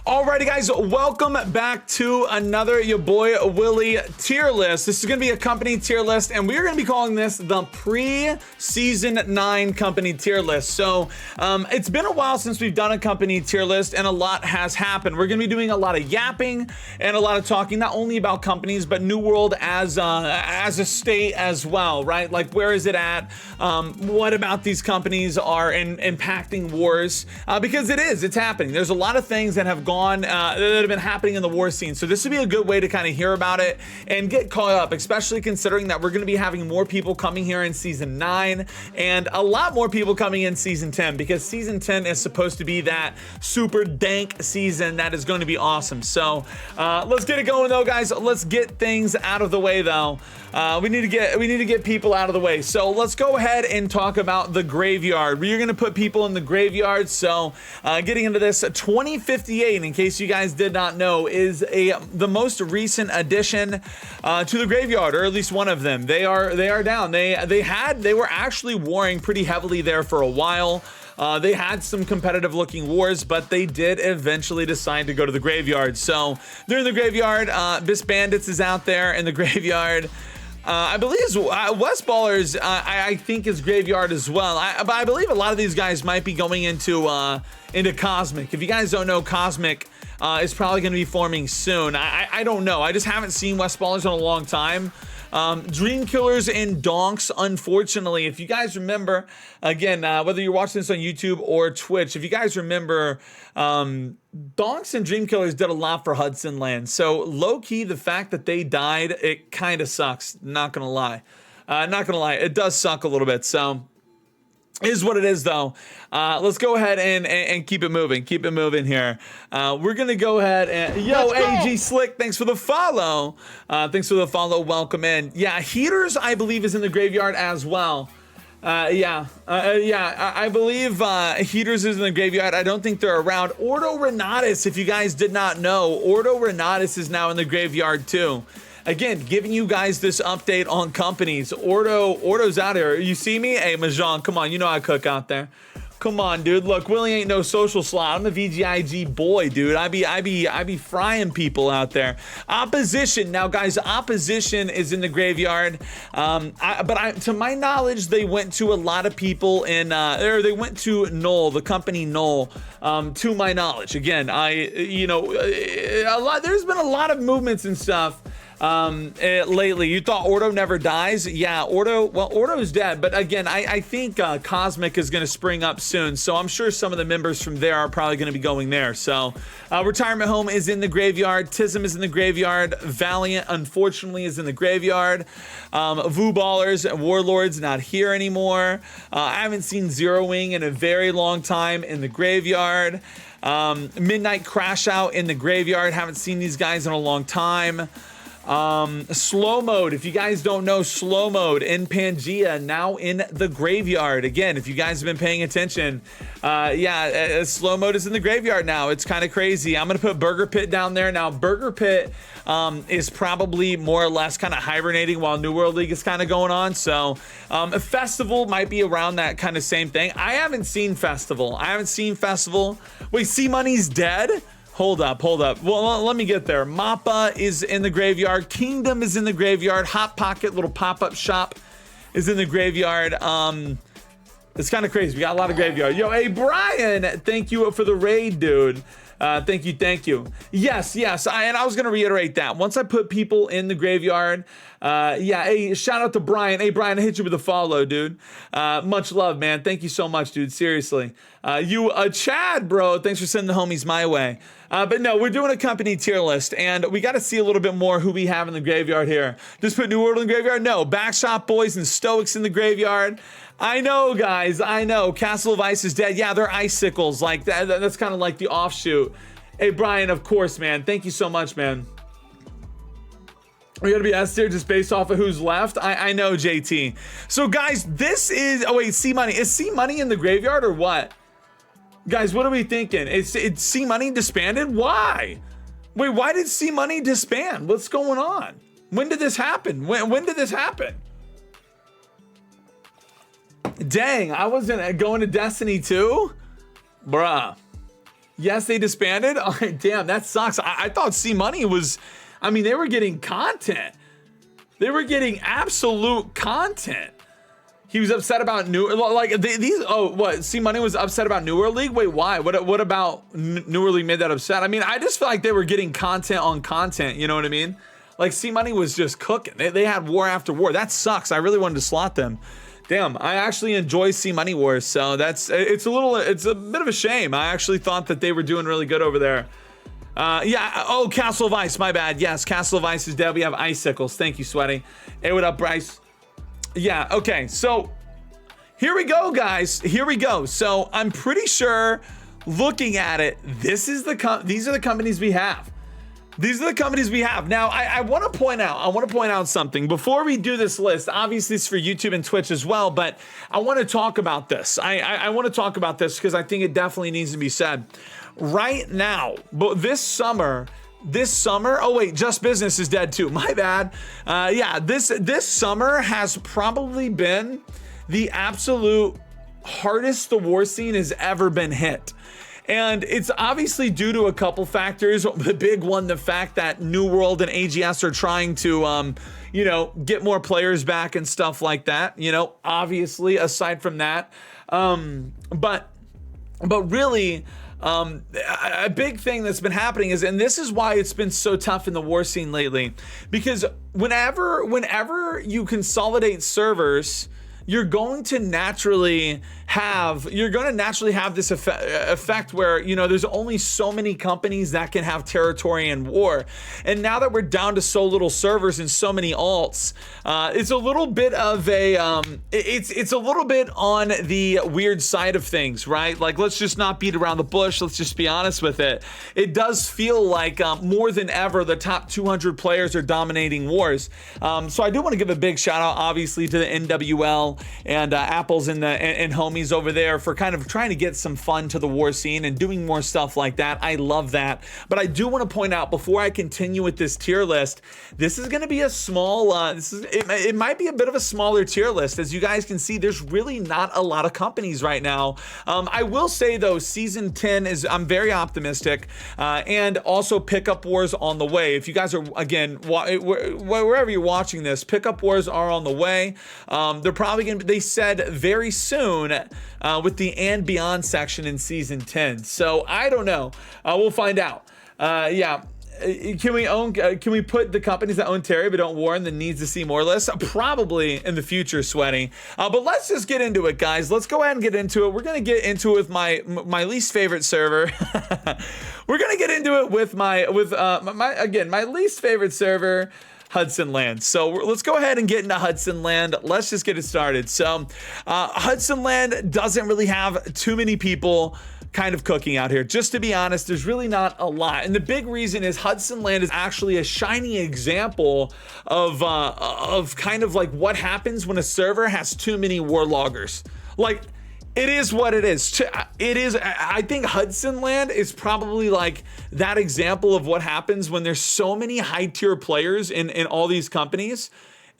Alrighty guys, welcome back to another YaBoiWilly tier list. This is going to be a company tier list, and we're going to be calling this the pre-season 9 company tier list. So it's been a while since we've done a company tier list, and a lot has happened. We're going to be doing a lot of yapping and a lot of talking, not only about companies, but New World as a state as well, right? Like, where is it at? What about these companies are impacting wars? Because it's happening. There's a lot of things that have gone that have been happening in the war scene. So this would be a good way to kind of hear about it and get caught up, especially considering that we're going to be having more people coming here in season 9 and a lot more people coming in season 10, because season 10 is supposed to be that super dank season that is going to be awesome. So let's get it going though, guys. Let's get things out of the way though. We need to get people out of the way. So let's go ahead and talk about the graveyard. We're going to put people in the graveyard. So getting into this, 2058, in case you guys did not know, is the most recent addition to the graveyard, or at least one of them. They are down. They were actually warring pretty heavily there for a while. They had some competitive looking wars, but they did eventually decide to go to the graveyard. So they're in the graveyard. Bis Bandits is out there in the graveyard. I believe West Ballers, I think, is graveyard as well. But I believe a lot of these guys might be going into Cosmic. If you guys don't know, Cosmic is probably going to be forming soon. I don't know. I just haven't seen West Ballers in a long time. Dream Killers and Donks, unfortunately, if you guys remember, again, whether you're watching this on YouTube or Twitch, if you guys remember, Donks and Dream Killers did a lot for Hudson Land. So low-key, the fact that they died, it kind of sucks. Not gonna lie. It does suck a little bit. So is what it is though. Let's go ahead and keep it moving. Keep it moving here. We're gonna go ahead and AG Slick, thanks for the follow. Welcome in. Yeah, Heaters, I believe, is in the graveyard as well. I believe Heaters is in the graveyard. I don't think they're around. Ordo Renatus, if you guys did not know, Ordo Renatus is now in the graveyard too. Again, giving you guys this update on companies. Ordo's out here. You see me? Hey, Mahjong, come on. You know I cook out there. Come on, dude. Look, Willie ain't no social slot. I'm a VGIG boy, dude. I be frying people out there. Opposition. Now, guys, Opposition is in the graveyard. To my knowledge, they went to a lot of people in, or they went to Null, the company Null, to my knowledge. Again, there's been a lot of movements and stuff lately. You thought Ordo never dies? Yeah, Ordo's dead, but again, I think Cosmic is going to spring up soon, so I'm sure some of the members from there are probably going to be going there. So Retirement Home is in the graveyard. Tism is in the graveyard. Valiant, unfortunately, is in the graveyard. Vu Ballers and Warlords not here anymore. I haven't seen Zero Wing in a very long time in the graveyard. Midnight Crash Out in the graveyard. Haven't seen these guys in a long time. Slow Mode, if you guys don't know, Slow Mode in Pangia now in the graveyard. Again, if you guys have been paying attention, Slow Mode is in the graveyard now. It's kind of crazy. I'm gonna put Burger Pit down there now. Burger Pit is probably more or less kind of hibernating while New World League is kind of going on. So a Festival might be around that kind of same thing. I haven't seen Festival. Wait, C Money's dead? Hold up. Well, let me get there. Mappa is in the graveyard. Kingdom is in the graveyard. Hot Pocket, little pop-up shop, is in the graveyard. It's kind of crazy. We got a lot of graveyard. Yo, hey, Brian, thank you for the raid, dude. Thank you. Yes. And I was going to reiterate that. Once I put people in the graveyard, hey, shout out to Brian. Hey, Brian, I hit you with a follow, dude. Much love, man. Thank you so much, dude. Seriously. Chad, bro. Thanks for sending the homies my way. But no, we're doing a company tier list, and we got to see a little bit more who we have in the graveyard here. Just put New World in the graveyard? No. Backshot Boys and Stoics in the graveyard. I know, guys. I know. Castle of Ice is dead. Yeah, they're icicles. Like that's kind of like the offshoot. Hey, Brian, of course, man. Thank you so much, man. We're going to be S tier just based off of who's left. I know, JT. So, guys, this is... Oh, wait, C Money. Is C Money in the graveyard or what? Guys, what are we thinking? It's C Money disbanded? Why? Wait, why did C Money disband? What's going on? When did this happen? When did this happen? Dang, I wasn't going to Destiny 2? Bruh. Yes, they disbanded. Oh, damn, that sucks. I thought C Money was, I mean, they were getting content. They were getting absolute content. He was upset about C Money was upset about Newer League? Wait, why? What about Newer League made that upset? I mean, I just feel like they were getting content on content, you know what I mean? Like, C Money was just cooking. They had war after war. That sucks. I really wanted to slot them. Damn, I actually enjoy C Money Wars, so it's a bit of a shame. I actually thought that they were doing really good over there. Castle of Ice, my bad. Yes, Castle of Ice is dead. We have Icicles. Thank you, Sweaty. Hey, what up, Bryce? Yeah, okay, so here we go, guys. Here we go. So I'm pretty sure, looking at it, these are the companies we have. These are the companies we have. Now, I want to point out something. Before we do this list, obviously it's for YouTube and Twitch as well, but I want to talk about this. I want to talk about this because I think it definitely needs to be said. Right now, but this summer, oh wait, Just Business is dead too. My bad. This summer has probably been the absolute hardest the war scene has ever been hit. And it's obviously due to a couple factors. The big one, the fact that New World and AGS are trying to, get more players back and stuff like that. Obviously, aside from that, but really, a big thing that's been happening is, and this is why it's been so tough in the war scene lately, because whenever you consolidate servers, you're going to naturally have this effect where, there's only so many companies that can have territory in war. And now that we're down to so little servers and so many alts, it's a little bit of it's a little bit on the weird side of things, right? Like, let's just not beat around the bush. Let's just be honest with it. It does feel like more than ever, the top 200 players are dominating wars. So I do want to give a big shout out, obviously, to the NWL and Apples and homies over there for kind of trying to get some fun to the war scene and doing more stuff like that. I love that. But I do want to point out, before I continue with this tier list, this is going to be a small, it might be a bit of a smaller tier list. As you guys can see, there's really not a lot of companies right now. I will say though, season 10 I'm very optimistic, and also Pickup Wars on the way. If you guys are, again, wherever you're watching this, Pickup Wars are on the way. They're probably going to, they said very soon, with the and beyond section in season 10. So I don't know. We'll find out. Can we put the companies that own Terry but don't warn the needs to see more lists? Probably in the future, Sweaty. But let's just get into it, guys. Let's go ahead and get into it. We're gonna get into it with my least favorite server. We're gonna get into it with my least favorite server, Hudson Land. So let's go ahead and get into Hudson Land. Let's just get it started. So Hudson Land doesn't really have too many people kind of cooking out here. Just to be honest, there's really not a lot. And the big reason is Hudson Land is actually a shining example of kind of like what happens when a server has too many war loggers. Like, it is what it is. I think Hudson Land is probably like that example of what happens when there's so many high tier players in all these companies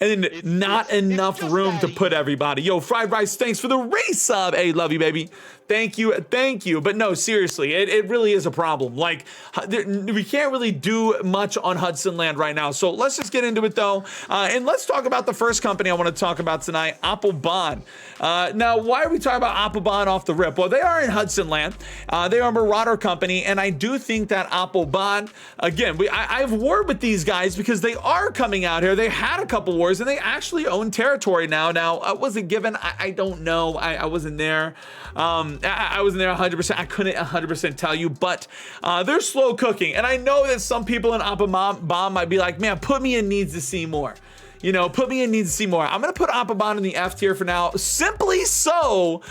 and not enough room to put everybody. Yo, Fried Rice, thanks for the race sub. Hey, love you, baby. Thank you. But no, seriously, it really is a problem. Like, we can't really do much on Hudson Land right now. So let's just get into it though. And let's talk about the first company I want to talk about tonight, Appelbahn. Now, why are we talking about Appelbahn off the rip? Well, they are in Hudson Land. They are a Marauder company. And I do think that Appelbahn, again, I've warred with these guys because they are coming out here. They had a couple wars and they actually own territory now. Now, was it given? I don't know. I wasn't there. I wasn't there 100%. I couldn't 100% tell you, but they're slow cooking. And I know that some people in Appelbahn might be like, man, put me in needs to see more. Put me in needs to see more. I'm going to put Appelbahn in the F tier for now, simply so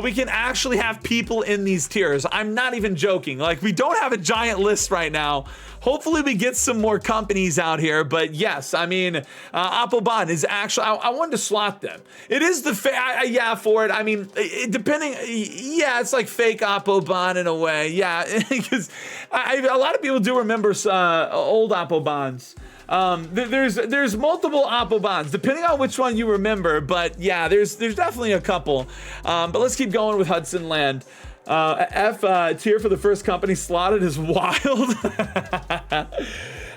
we can actually have people in these tiers. I'm not even joking. Like, we don't have a giant list right now. Hopefully we get some more companies out here, but yes, I mean, Appelbahn is actually, I wanted to slot them. It is the, for it. I mean, it's like fake Appelbahn in a way. Yeah, because a lot of people do remember old Appelbahns. There's multiple Appelbahns, depending on which one you remember, but yeah, there's definitely a couple. But let's keep going with Hudson Land. F tier for the first company slotted is wild.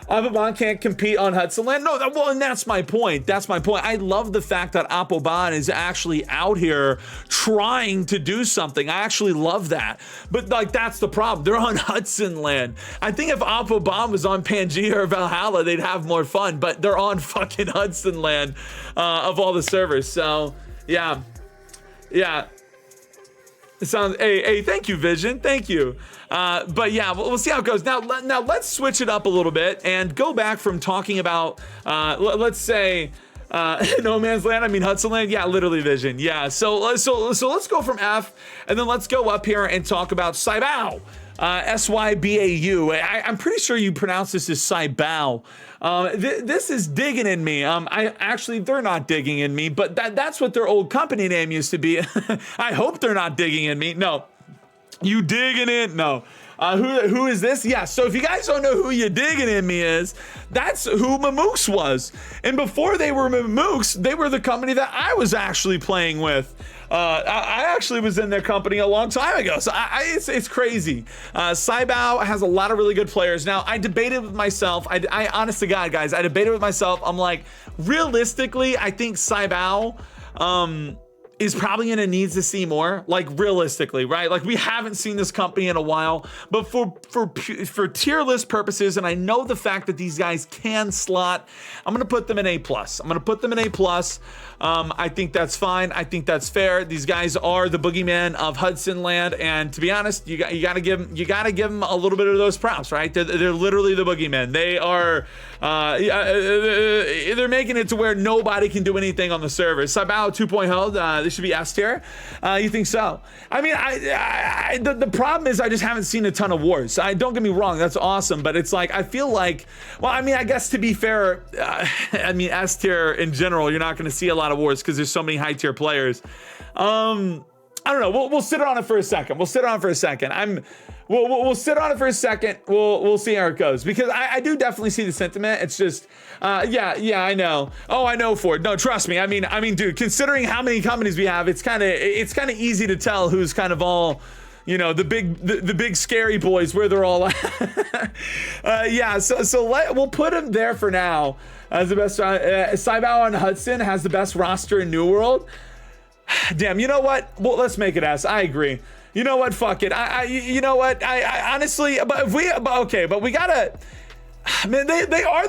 Apoban can't compete on Hudson Land. No, well, and that's my point. That's my point. I love the fact that Apoban is actually out here trying to do something. I actually love that. But like, that's the problem. They're on Hudson Land. I think if Apoban was on Pangia or Valhalla, they'd have more fun. But they're on fucking Hudson Land of all the servers. So yeah, yeah. It sounds, hey, thank you, Vision. Thank you. But yeah, we'll see how it goes. Now let's switch it up a little bit and go back from talking about, let's say, No Man's Land. I mean Hudson Land. Yeah, literally Vision. Yeah. So let's go from F, and then let's go up here and talk about Sybau. S-Y-B-A-U. I'm pretty sure you pronounce this as Sybau. This is digging in me. They're not digging in me, but that's what their old company name used to be. I hope they're not digging in me. No, you digging in? No. Who is this? Yeah, so if you guys don't know who you digging in me is, that's who Mamooks was. And before they were Mamooks, they were the company that I was actually playing with. I actually was in their company a long time ago, so it's crazy. Sybau has a lot of really good players. Now, I debated with myself. I honest to God, guys, I debated with myself. I'm like, realistically, I think Sybau, is probably gonna need to see more, like realistically, right? Like we haven't seen this company in a while, but for tier list purposes, and I know the fact that these guys can slot, I'm gonna put them in A+. I'm gonna put them in A+. I think that's fine. I think that's fair. These guys are the boogeyman of Hudson Land, and to be honest, you gotta give them a little bit of those props, right? They're literally the boogeyman. They are, they're making it to where nobody can do anything on the server. Sybau 2.0, this should be S tier. You think so? I mean, the problem is I just haven't seen a ton of wars. Don't get me wrong, that's awesome, but it's like I feel like, well, I mean, I guess to be fair, I mean S tier in general, you're not going to see a lot of wars because there's so many high tier players. I don't know. We'll sit on it for a second. We'll sit on it for a second. We'll sit on it for a second. We'll see how it goes, because I do definitely see the sentiment. It's just, yeah, I know. Oh, I know, Ford. No, trust me. I mean, dude, considering how many companies we have, it's kind of easy to tell who's kind of all, you know, the big scary boys, where they're all at. Yeah, so we'll put him there for now as the best. Sybau on Hudson has the best roster in New World. Damn, you know what? Well, let's make it S. I agree. You know what? Fuck it. You know what? I honestly, but we gotta. Man, they are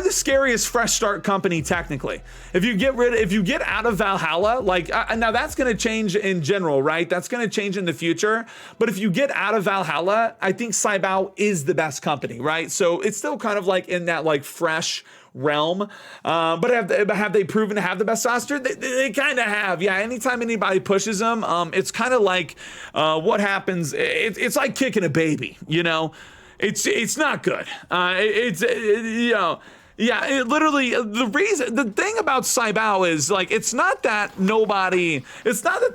the scariest fresh start company technically. If you get out of Valhalla, like now that's gonna change in general, right? That's gonna change in the future. But if you get out of Valhalla, I think Sybau is the best company, right? So it's still kind of like in that like fresh realm, but have they proven to have the best roster? They kind of have. Yeah, anytime anybody pushes them, it's kind of like what happens. It's like kicking a baby, you know. It's not good. You know. Yeah, literally, the thing about Sybau is, like, it's not that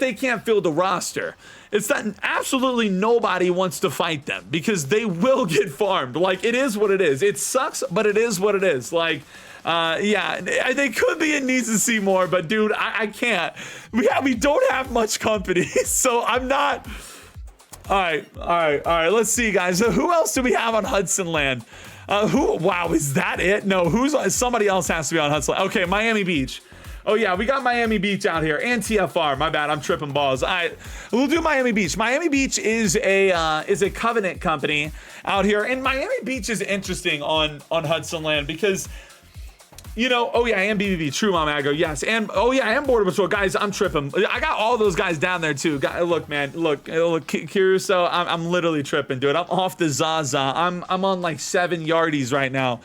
they can't fill the roster. It's that absolutely nobody wants to fight them, because they will get farmed. Like, it is what it is. It sucks, but it is what it is. Like, yeah, they could be in needs to see more, but dude, I can't. We don't have much company, so I'm not. All right. Let's see, guys. So who else do we have on Hudson Land? Wow, is that it? No, somebody else has to be on Hudson Land. Okay, Miami Beach. Oh yeah, we got Miami Beach out here, and TFR. My bad, I'm tripping balls. All right, we'll do Miami Beach. Miami Beach is a Covenant company out here, and Miami Beach is interesting on Hudson Land because, you know, oh yeah, and BBB, True Mama Aggo, yes, and oh yeah, and Border Patrol, guys, I'm tripping. I got all those guys down there too. Look, man, look, Caruso, I'm literally tripping, dude. I'm off the Zaza. I'm on like 7 yardies right now.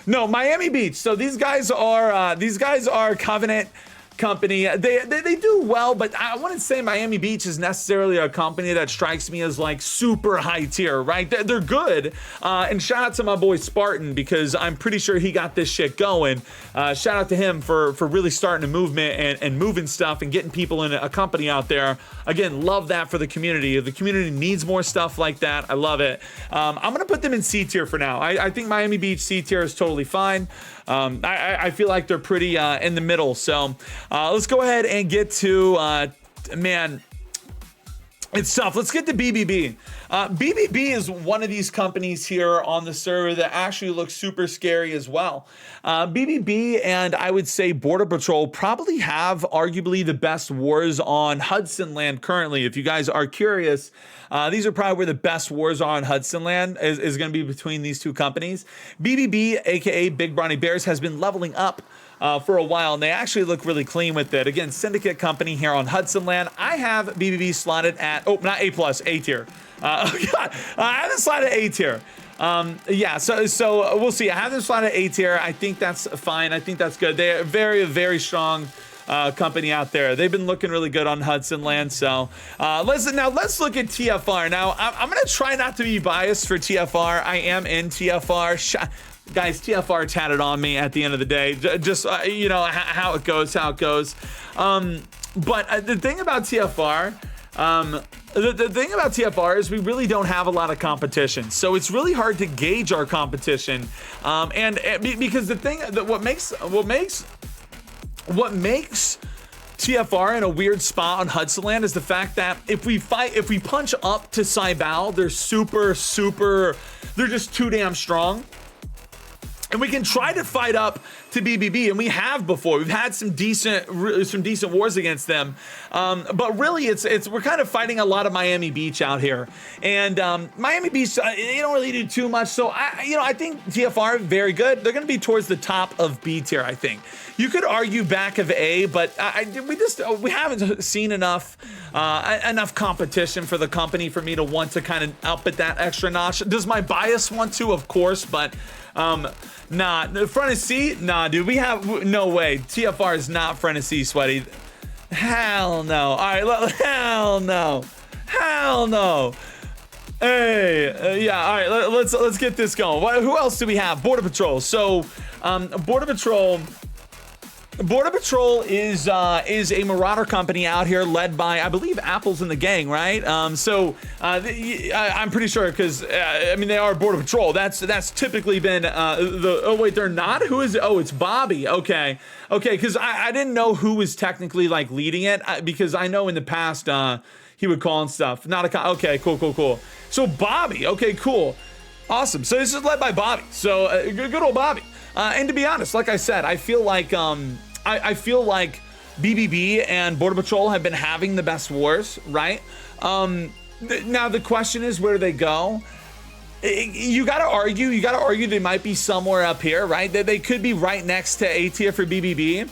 No, Miami Beach. So these guys are Covenant company. They do well, but I wouldn't say Miami Beach is necessarily a company that strikes me as like super high tier, right? They're good. And shout out to my boy Spartan, because I'm pretty sure he got this shit going. Shout out to him for really starting a movement and moving stuff and getting people in a company out there. Again, love that for the community. The community needs more stuff like that. I love it. I'm gonna put them in C tier for now. I think Miami Beach C tier is totally fine. I feel like they're pretty in the middle. So let's go ahead and get to man. It's tough. Let's get to BBB. BBB is one of these companies here on the server that actually looks super scary as well. BBB and I would say Border Patrol probably have arguably the best wars on Hudson Land currently. If you guys are curious, these are probably where the best wars are on Hudson Land is going to be between these two companies. BBB, aka Big Brawny Bears, has been leveling up for a while, and they actually look really clean with it. Again, Syndicate company here on Hudson Land. I have BBB slotted at, oh, not A+, A tier. Oh God, I have it slotted at A tier. Yeah, so we'll see. I have them slotted at A tier. I think that's fine. I think that's good. They're very, very strong company out there. They've been looking really good on Hudson Land. So let's look at TFR. Now, I'm going to try not to be biased for TFR. I am in TFR. Guys, TFR tatted on me at the end of the day. Just, you know, how it goes. But the thing about TFR, the thing about TFR is we really don't have a lot of competition. So it's really hard to gauge our competition. Because the thing that what makes TFR in a weird spot on Hudson Land is the fact that if we punch up to Cybal, they're just too damn strong. And we can try to fight up to BBB, and we have before. We've had some decent wars against them, but really, we're kind of fighting a lot of Miami Beach out here, and Miami Beach, they don't really do too much. So I think TFR very good. They're going to be towards the top of B tier. I think you could argue back of A, but we haven't seen enough competition for the company for me to want to kind of up it that extra notch. Does my bias want to? Of course, but. Nah, front of C? Nah, dude, we have no way. TFR is not front of C, Sweaty. Hell no. All right, hell no. Hell no. Hey, yeah, all right, let's get this going. Who else do we have? Border Patrol. So, Border Patrol is a Marauder company out here led by, I believe, Apple's in the gang, right? I'm pretty sure because I mean they are Border Patrol. That's typically been oh wait, they're not. Who is it? Oh, it's Bobby. Okay, because I didn't know who was technically like leading it because I know in the past he would call and stuff. Okay, cool. So Bobby. Okay, cool, awesome. So this is led by Bobby. So good old Bobby. And to be honest, like I said, I feel like BBB and Border Patrol have been having the best wars, right? Now the question is, where do they go? You got to argue they might be somewhere up here, right? They could be right next to A tier for BBB.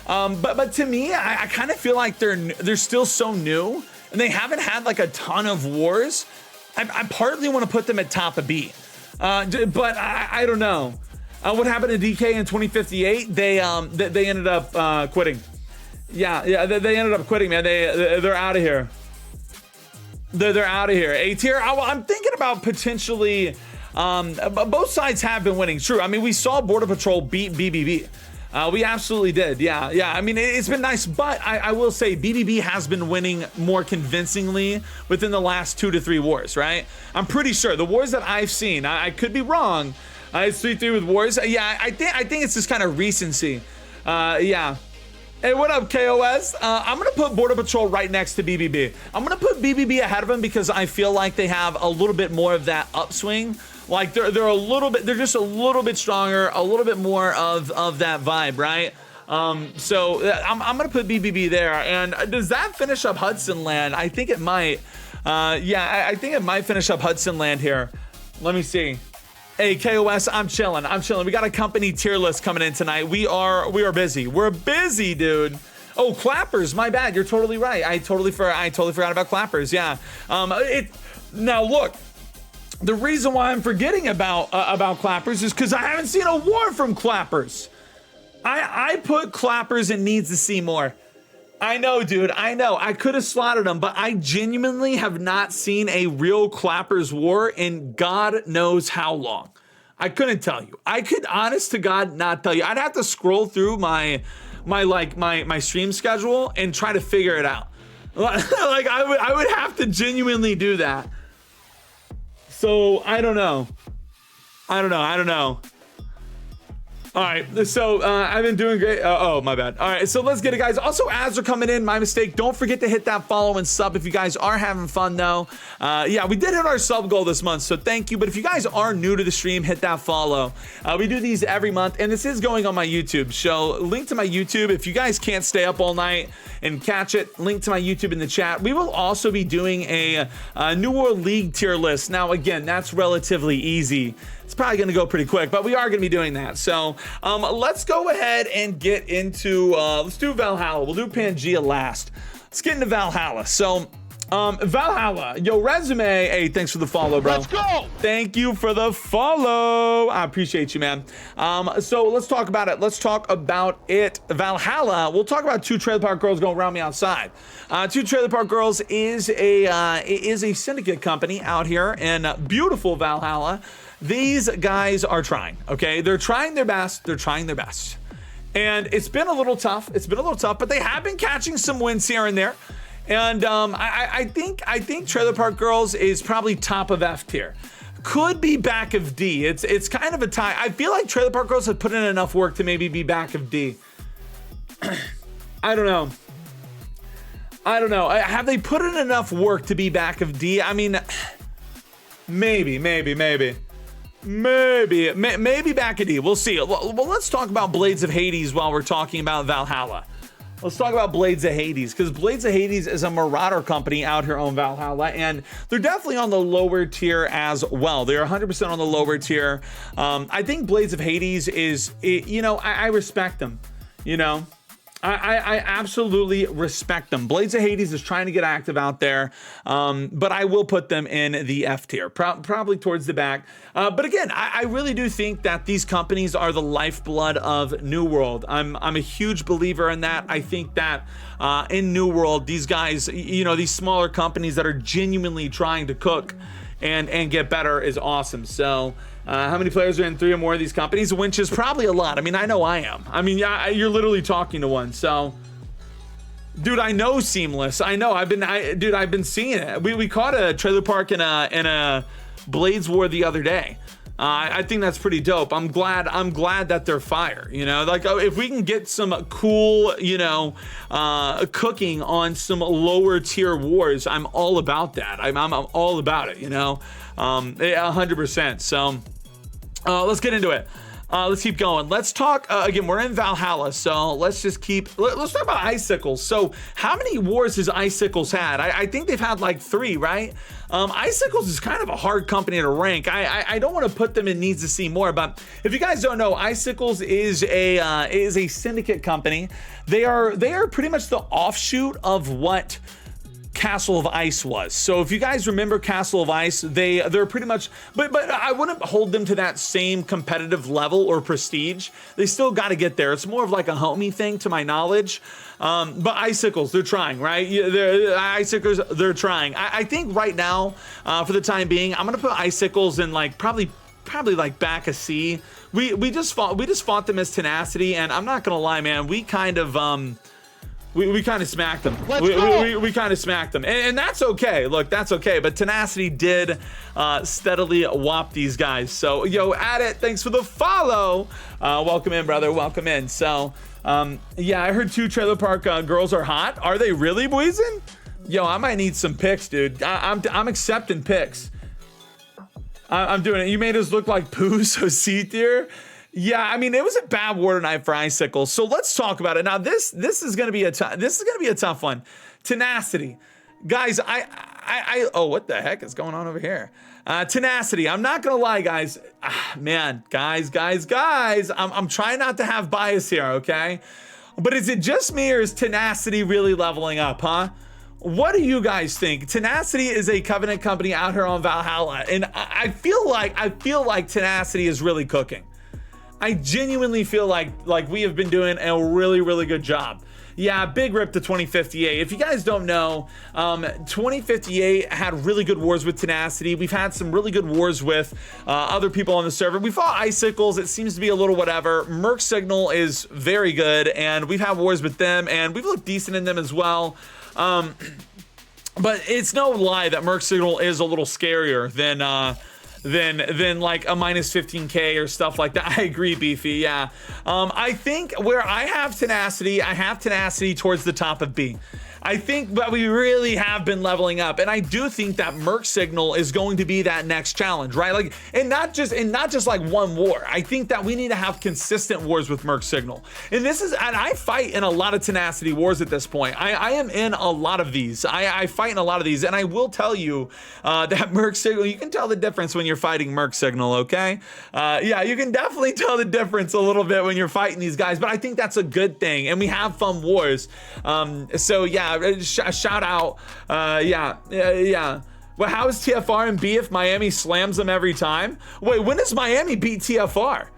But to me, I kind of feel like they're still so new and they haven't had like a ton of wars. I partly want to put them at top of B, but I don't know. What happened to DK in 2058? They ended up quitting. Yeah, they ended up quitting, man. They're out of here. They're out of here. A tier. I'm thinking about potentially. Both sides have been winning. True. I mean, we saw Border Patrol beat BBB. We absolutely did. Yeah. I mean, it's been nice, but I will say BBB has been winning more convincingly within the last 2 to 3 wars. Right. I'm pretty sure the wars that I've seen. I could be wrong. It's 3-3 with wars. Yeah, I think it's just kind of recency. Yeah. Hey, what up, KOS? I'm gonna put Border Patrol right next to BBB. I'm gonna put BBB ahead of them because I feel like they have a little bit more of that upswing. Like they're just a little bit stronger, a little bit more of that vibe, right? So I'm gonna put BBB there. And does that finish up Hudson Land? I think it might. Yeah, I think it might finish up Hudson Land here. Let me see. Hey, KOS, I'm chilling. We got a company tier list coming in tonight. We are busy. We're busy, dude. Oh, Clappers, my bad. You're totally right. I totally forgot about Clappers. Yeah. Now look, the reason why I'm forgetting about Clappers is because I haven't seen a war from Clappers. I put Clappers and needs to see more. I know, dude. I know. I could have slotted them, but I genuinely have not seen a real Clappers war in God knows how long. I couldn't tell you. I could, honest to God, not tell you. I'd have to scroll through my stream schedule and try to figure it out. Like I would have to genuinely do that. So I don't know. All right, so I've been doing great. Oh, my bad. All right, so let's get it, guys. Also, ads are coming in. My mistake. Don't forget to hit that follow and sub if you guys are having fun, though. Yeah, we did hit our sub goal this month, so thank you. But if you guys are new to the stream, hit that follow. We do these every month, and this is going on my YouTube. So link to my YouTube. If you guys can't stay up all night and catch it, link to my YouTube in the chat. We will also be doing a New World League tier list. Now, again, that's relatively easy. It's probably going to go pretty quick, but we are going to be doing that. So let's go ahead and get into, let's do Valhalla. We'll do Pangia last. Let's get into Valhalla. So Valhalla, yo, resume. Hey, thanks for the follow, bro. Let's go. Thank you for the follow. I appreciate you, man. So let's talk about it. Let's talk about it. Valhalla. We'll talk about two trailer park girls going around me outside. Two trailer park girls is a syndicate company out here in beautiful Valhalla. These guys are trying, okay? They're trying their best. They're trying their best. And it's been a little tough. It's been a little tough, but they have been catching some wins here and there. And I think Trailer Park Girls is probably top of F tier. Could be back of D. It's kind of a tie. I feel like Trailer Park Girls have put in enough work to maybe be back of D. I don't know. Have they put in enough work to be back of D? I mean, maybe back of D. We'll see. Well, let's talk about Blades of Hades while we're talking about Valhalla. Let's talk about Blades of Hades, because Blades of Hades is a Marauder company out here on Valhalla, and they're definitely on the lower tier as well. They're 100% on the lower tier. I think Blades of Hades is, you know, I respect them, you know. I absolutely respect them. Blades of Hades is trying to get active out there, but I will put them in the F tier, probably towards the back. But again, I really do think that these companies are the lifeblood of New World. I'm a huge believer in that. I think that in New World, these guys, you know, these smaller companies that are genuinely trying to cook and get better is awesome. So how many players are in 3 or more of these companies? Which is probably a lot. I mean, I know I am. I mean, yeah, you're literally talking to one. So, dude, I know Seamless. I know. I've been seeing it. We caught a trailer park in a Blades War the other day. I think that's pretty dope. I'm glad that they're fire. You know, like if we can get some cool, you know, cooking on some lower tier wars, I'm all about that. I'm all about it. You know, 100%. So let's get into it. Let's keep going. Let's talk again. We're in Valhalla, so let's just let's talk about icicles. So how many wars has icicles had? I think they've had like 3, right? Icicles is kind of a hard company to rank. I don't want to put them in needs to see more, but if you guys don't know, Icicles is a syndicate company. They are pretty much the offshoot of what Castle of Ice was. So if you guys remember Castle of Ice, they're pretty much, but I wouldn't hold them to that same competitive level or prestige. They still got to get there. It's more of like a homie thing to my knowledge. But Icicles, they're trying, right? Icicles, they're trying. I think right now, for the time being, I'm gonna put Icicles in like probably like back a C. We just fought them as Tenacity, and I'm not gonna lie, man, we kind of We kind of smacked them. We kind of smacked them. And that's okay. Look, that's okay. But Tenacity did steadily whop these guys. So, yo, at it. Thanks for the follow. Welcome in, brother. Welcome in. So, yeah, I heard 2 trailer park girls are hot. Are they really, Boyzen? Yo, I might need some pics, dude. I'm accepting pics. I'm doing it. You made us look like poo, so C tier. Yeah, I mean, it was a bad war tonight for Icicles. So let's talk about it. Now, this is gonna be a tough one. Tenacity, guys. Oh, what the heck is going on over here? Tenacity. I'm not gonna lie, guys. Man, guys. I'm trying not to have bias here, okay? But is it just me, or is Tenacity really leveling up, huh? What do you guys think? Tenacity is a Covenant company out here on Valhalla, and I feel like Tenacity is really cooking. I genuinely feel like we have been doing a really, really good job. Yeah, big rip to 2058. If you guys don't know, 2058 had really good wars with Tenacity. We've had some really good wars with other people on the server. We fought Icicles. It seems to be a little whatever. Merc Signal is very good, and we've had wars with them, and we've looked decent in them as well. But it's no lie that Merc Signal is a little scarier than like a minus 15K or stuff like that. I agree, Beefy. Yeah. I think where I have tenacity towards the top of B. I think, but we really have been leveling up, and I do think that Merc Signal is going to be that next challenge, right? Like, and not just like one war. I think that we need to have consistent wars with Merc Signal, and I fight in a lot of tenacity wars at this point. I am in a lot of these. I fight in a lot of these, and I will tell you that Merc Signal, you can tell the difference when you're fighting Merc Signal. Okay, yeah, you can definitely tell the difference a little bit when you're fighting these guys, but I think that's a good thing, and we have fun wars. So yeah. Shout out, yeah. Well, how is TFR and B if Miami slams them every time? Wait, when does Miami beat TFR?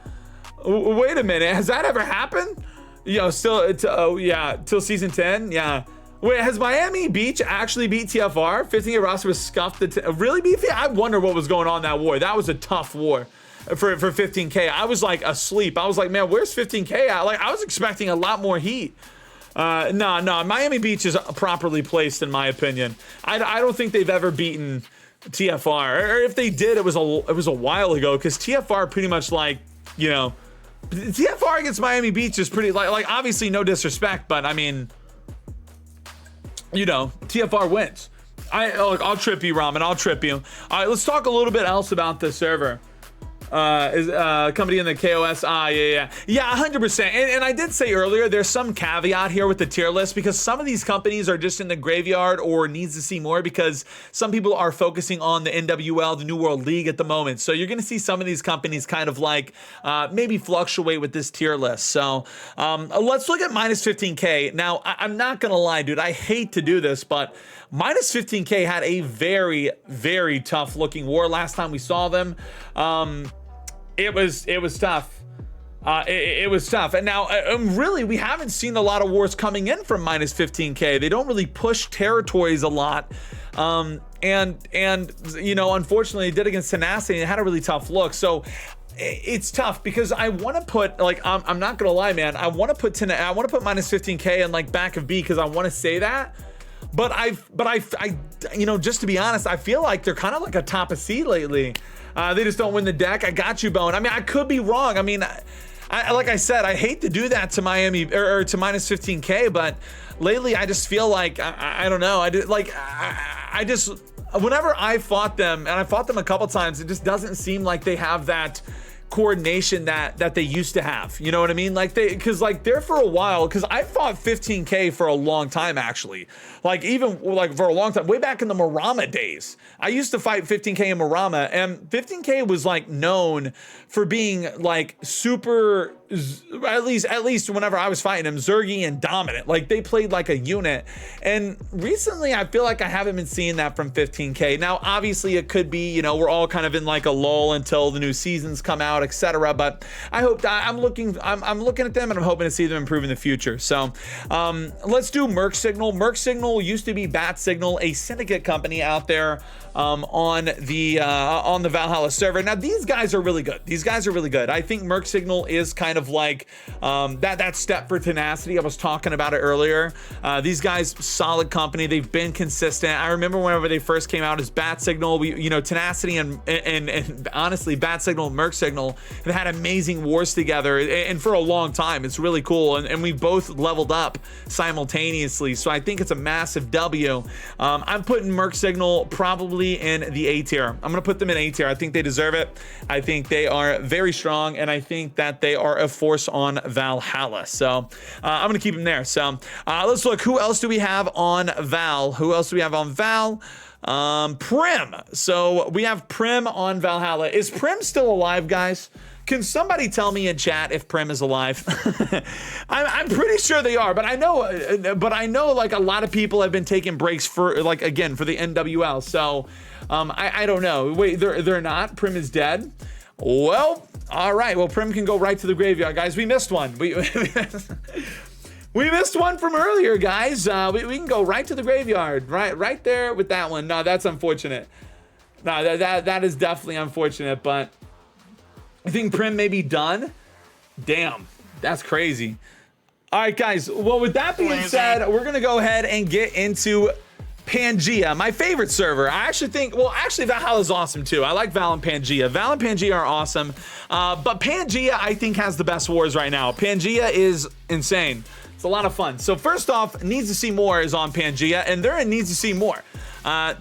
Wait a minute, has that ever happened? Till season 10, yeah. Wait, has Miami Beach actually beat TFR? 15K roster was scuffed. Really, Beefy? I wonder what was going on in that war. That was a tough war for 15K. I was like asleep. I was like, man, where's 15K at? Like, I was expecting a lot more heat. No, Miami Beach is properly placed in my opinion. I don't think they've ever beaten TFR, or if they did, it was a while ago, because TFR pretty much, like, you know, TFR against Miami Beach is pretty, like obviously no disrespect, but I mean, you know, TFR wins. I'll trip you, Ramen. I'll trip you. All right, let's talk a little bit else about the server. Is company in the KOS? Yeah, 100%. And I did say earlier, there's some caveat here with the tier list, because some of these companies are just in the graveyard or needs to see more, because some people are focusing on the NWL, the New World League at the moment. So you're going to see some of these companies kind of like maybe fluctuate with this tier list. So let's look at minus 15K. Now, I'm not going to lie, dude, I hate to do this, but minus 15K had a very, very tough looking war last time we saw them. It was tough. It was tough. And now, really, we haven't seen a lot of wars coming in from minus 15K. They don't really push territories a lot. And you know, unfortunately, they did against Tenacity, and it had a really tough look. So it's tough, because I want to put, like, I'm not gonna lie, man. I want to put minus 15K in like back of B, because I want to say that. But I, you know, just to be honest, I feel like they're kind of like a top of C lately. They just don't win the deck. I got you, Bone. I mean, I could be wrong. I mean, I like I said, I hate to do that to Miami or to minus 15K, but lately I just feel like I don't know. I just whenever I fought them, and I fought them a couple times, it just doesn't seem like they have that coordination that they used to have. You know what I mean? Like because like there for a while, because I fought 15K for a long time, actually. Like even like for a long time, way back in the Marama days, I used to fight 15K in Marama, and 15K was like known for being like super, at least whenever I was fighting him, Zergy and dominant. Like they played like a unit. And recently I feel like I haven't been seeing that from 15K. Now obviously it could be, you know, we're all kind of in like a lull until the new seasons come out, etc. But I hope that I'm looking at them, and I'm hoping to see them improve in the future. So let's do Merc Signal. Merc Signal used to be Bat Signal, a syndicate company out there on the Valhalla server. Now these guys are really good. These guys are really good. I think Merc Signal is kind of like that step for Tenacity. I was talking about it earlier. These guys, solid company. They've been consistent. I remember whenever they first came out as Bat Signal, Tenacity and honestly Bat Signal and Merc Signal have had amazing wars together, and for a long time. It's really cool, and we both leveled up simultaneously. So I think it's a massive W. I'm putting Merc Signal probably in the A tier. I'm gonna put them in A tier. I think they deserve it. I think they are very strong, and I think that they are a force on Valhalla. So I'm gonna keep them there. So let's look. Who else do we have on Val? Prim. So we have Prim on Valhalla. Is Prim still alive, guys? Can somebody tell me in chat if Prim is alive? I'm pretty sure they are, but I know like a lot of people have been taking breaks for like, again, for the NWL. So I don't know. Wait, they're not? Prim is dead? Well, all right. Well, Prim can go right to the graveyard, guys. We missed one. We missed one from earlier, guys. We can go right to the graveyard, right there with that one. No, that's unfortunate. No, that is definitely unfortunate, but I think Prim may be done. Damn, that's crazy. All right, guys. Well, with that being said, we're going to go ahead and get into Pangia, my favorite server. I actually think, well, actually Valhalla is awesome too. I like Val and Pangia. Val and Pangia are awesome, but Pangia I think has the best wars right now. Pangia is insane. It's a lot of fun. So first off, Needs to See More is on Pangia, and they're in Needs to See More.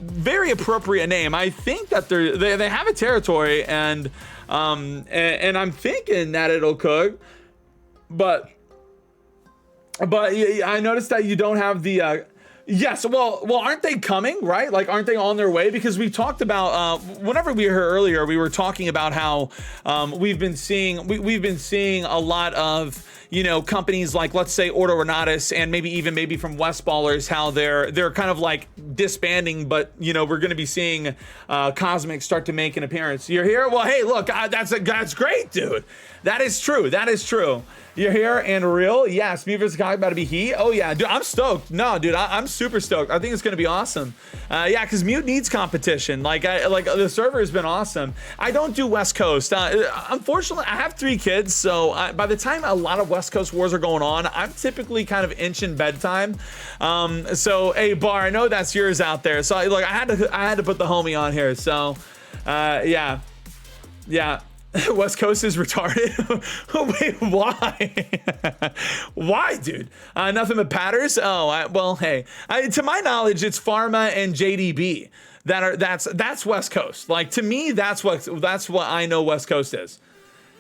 Very appropriate name. I think that they have a territory, and I'm thinking that it'll cook, but I noticed that you don't have the. Yes, well, aren't they coming, right? Like, aren't they on their way? Because we talked about, whenever we were here earlier, we were talking about how we've been seeing a lot of, you know, companies like, let's say, Ordo Renatus, and maybe from West Ballers, how they're kind of like disbanding, but, you know, we're going to be seeing Cosmic start to make an appearance. You're here? Well, hey, look, that's great, dude. That is true. That is true. You're here and real. Yes, me versus Kyle about to be he. Oh yeah, dude, I'm stoked. No, dude, I'm super stoked. I think it's gonna be awesome. Yeah, because Mute needs competition. Like the server has been awesome. I don't do West Coast. Unfortunately, I have 3 kids, so by the time a lot of West Coast wars are going on, I'm typically kind of inching bedtime. So hey, Bar, I know that's yours out there. So look, I had to put the homie on here. So yeah. West Coast is retarded. Wait, why? Why, dude? Nothing but patters. Oh, well, hey. To my knowledge, it's Pharma and JDB that's West Coast. Like, to me, that's what I know West Coast is.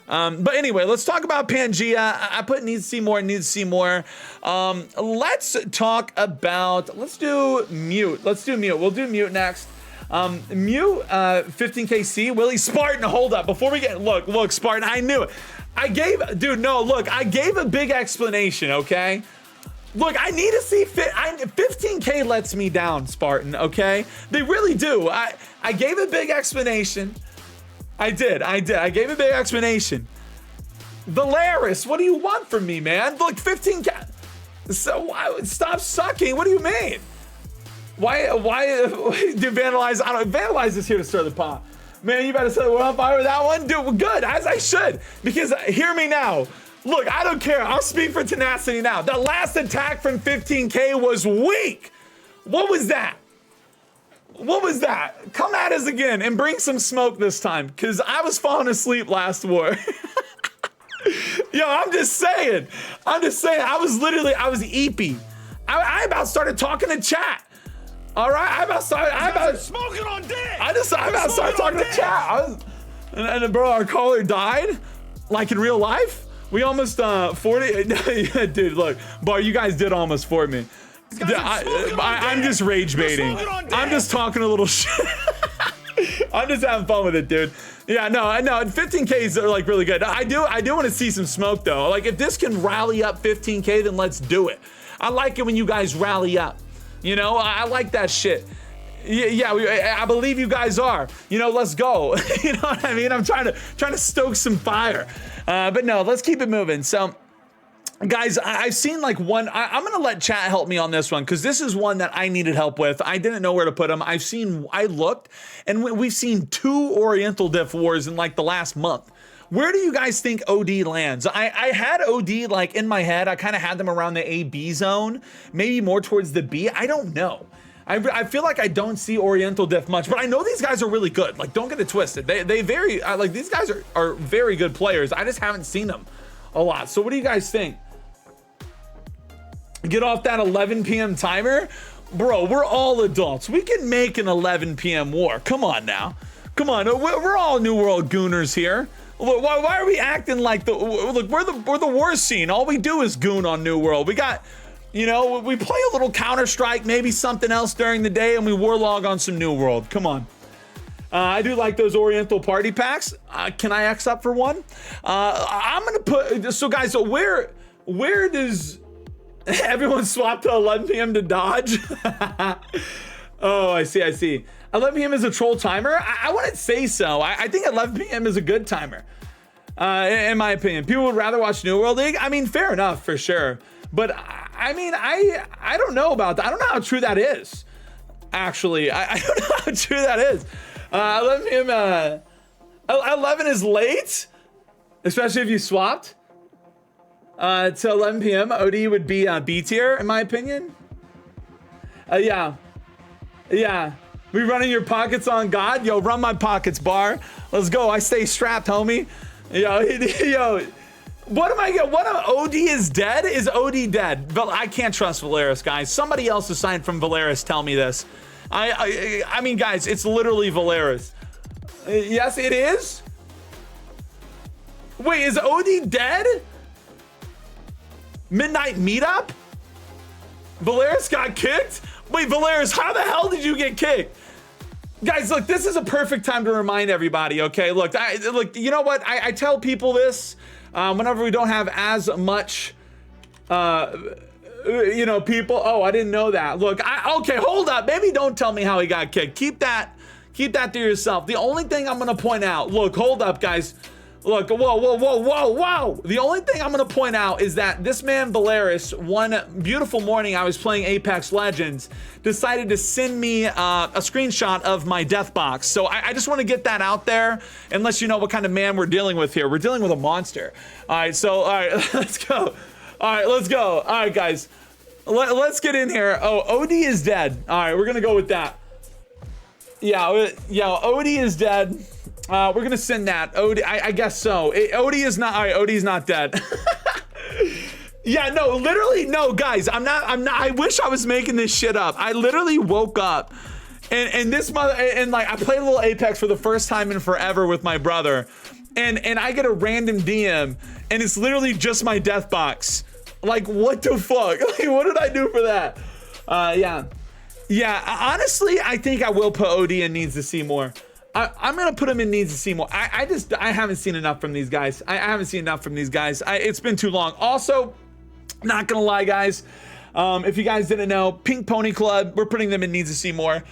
But anyway, let's talk about Pangia. I put Needs to See More. Needs to See more. Let's talk about. Let's do Mute. We'll do Mute next. Mute 15KC Willie Spartan, hold up before we get look Spartan, I knew it. I gave a big explanation, okay? Look, I need to see 15K lets me down, Spartan, okay? They really do. I gave a big explanation. I did. I gave a big explanation. Valaris, what do you want from me, man? Look, 15K. So stop sucking. What do you mean? Why do Vandalize? I don't Vandalize is here to stir the pot. Man, you better set the world on fire with that one. Dude, good, as I should. Because hear me now. Look, I don't care. I'll speak for tenacity now. The last attack from 15K was weak. What was that? What was that? Come at us again and bring some smoke this time. Because I was falling asleep last war. Yo, I'm just saying. I was eepy. I about started talking to chat. All right, I about smoking on dick. I about started talking to chat. And bro, our caller died, like in real life. We almost 40. Dude, look, Bar, you guys did almost for me. I'm just rage baiting. I'm just talking a little shit. I'm just having fun with it, dude. Yeah, no, 15Ks are like really good. I do want to see some smoke though. Like if this can rally up 15K, then let's do it. I like it when you guys rally up. You know, I like that shit. Yeah, I believe you guys are. You know, let's go. You know what I mean? I'm trying to stoke some fire. But no, let's keep it moving. So, guys, I've seen like one. I'm gonna let chat help me on this one because this is one that I needed help with. I didn't know where to put them. I looked, and we've seen 2 Oriental Diff wars in like the last month. Where do you guys think OD lands? I had OD like in my head. I kind of had them around the AB zone, maybe more towards the B. I don't know. I feel like I don't see Oriental Diff much, but I know these guys are really good. Like, don't get it twisted. They very like these guys are very good players. I just haven't seen them a lot. So what do you guys think? Get off that 11 p.m. timer, bro. We're all adults. We can make an 11 p.m. war. Come on now. Come on. We're all New World gooners here. Why are we acting like look, we're the worst scene. All we do is goon on New World. We got, you know, we play a little Counter-Strike, maybe something else during the day, and we warlog on some New World. Come on. I do like those Oriental party packs. Can I X up for one? I'm gonna put, so guys, so where does everyone swap to 11 p.m. to dodge? Oh, I see. 11 p.m. is a troll timer? I wouldn't say so. I think 11 p.m. is a good timer, in my opinion. People would rather watch New World League. I mean, fair enough, for sure. But, I mean, I don't know about that. I don't know how true that is, actually. I don't know how true that is. 11 p.m. 11 is late, especially if you swapped to 11 p.m. OD would be B tier, in my opinion. Yeah. Yeah. We running your pockets on God? Yo, run my pockets, Bar. Let's go. I stay strapped, homie. Yo. What am OD is dead? Is OD dead? But I can't trust Valaris, guys. Somebody else assigned from Valaris tell me this. I mean, guys, it's literally Valaris. Yes, it is? Wait, is OD dead? Midnight Meetup? Valaris got kicked? Wait, Valaris, how the hell did you get kicked? Guys, look, this is a perfect time to remind everybody, okay? Look, you know what? I tell people this whenever we don't have as much, people. Oh, I didn't know that. Look, okay, hold up. Maybe don't tell me how he got kicked. Keep that to yourself. The only thing I'm going to point out, look, hold up, guys. Look, whoa. The only thing I'm going to point out is that this man, Valaris, one beautiful morning I was playing Apex Legends, decided to send me a screenshot of my death box. So I just want to get that out there, unless you know what kind of man we're dealing with here. We're dealing with a monster. All right, let's go. All right, guys, let's get in here. Oh, OD is dead. All right, we're going to go with that. Yeah, OD is dead. We're gonna send that. OD, I guess so. OD is not. All right, OD is not dead. Yeah, no, literally, no, guys. I'm not. I wish I was making this shit up. I literally woke up, and this like I played a little Apex for the first time in forever with my brother, and I get a random DM, and it's literally just my death box. Like, what the fuck? Like, what did I do for that? Yeah. Honestly, I think I will put OD in needs to see more. I'm gonna put him in needs to see more. I haven't seen enough from these guys. It's been too long. Also, not gonna lie, guys. If you guys didn't know, Pink Pony Club, we're putting them in needs to see more.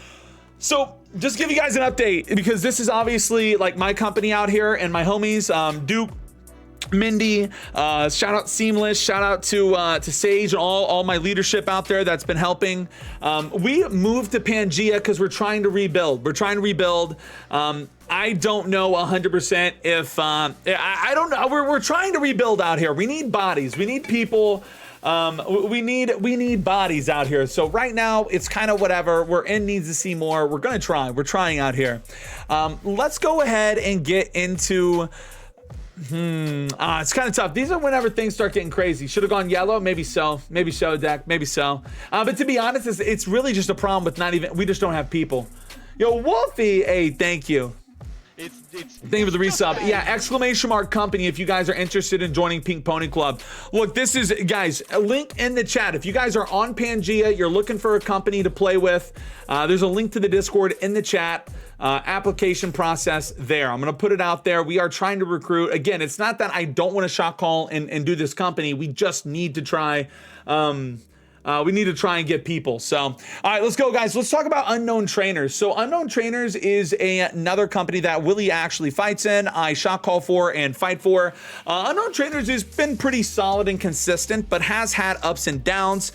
So just give you guys an update, because this is obviously like my company out here, and my homies, Duke, Mindy, shout out Seamless, shout out to Sage and all my leadership out there that's been helping. We moved to Pangia because we're trying to rebuild. I don't know 100% if I don't know. We're trying to rebuild out here. We need bodies. We need people. We need bodies out here. So right now it's kind of whatever. We're in needs to see more. We're gonna try. We're trying out here. Let's go ahead and get into. It's kind of tough. These are whenever things start getting crazy. Should have gone yellow. Maybe so, Deck. Maybe so. But to be honest, it's really just a problem with we just don't have people. Yo, Wolfie, hey, thank you. Thank you for the resub. Yeah, exclamation mark company if you guys are interested in joining Pink Pony Club. Look, this is, guys, a link in the chat. If you guys are on Pangia, you're looking for a company to play with, there's a link to the Discord in the chat. Application process there. I'm gonna put it out there. We are trying to recruit. Again, it's not that I don't want to shot call and do this company. We just need to try. We need to try and get people. So, all right, let's go, guys. Let's talk about Unknown Trainers. So Unknown Trainers is another company that Willie actually fights in. I shot call for and fight for. Unknown Trainers has been pretty solid and consistent, but has had ups and downs.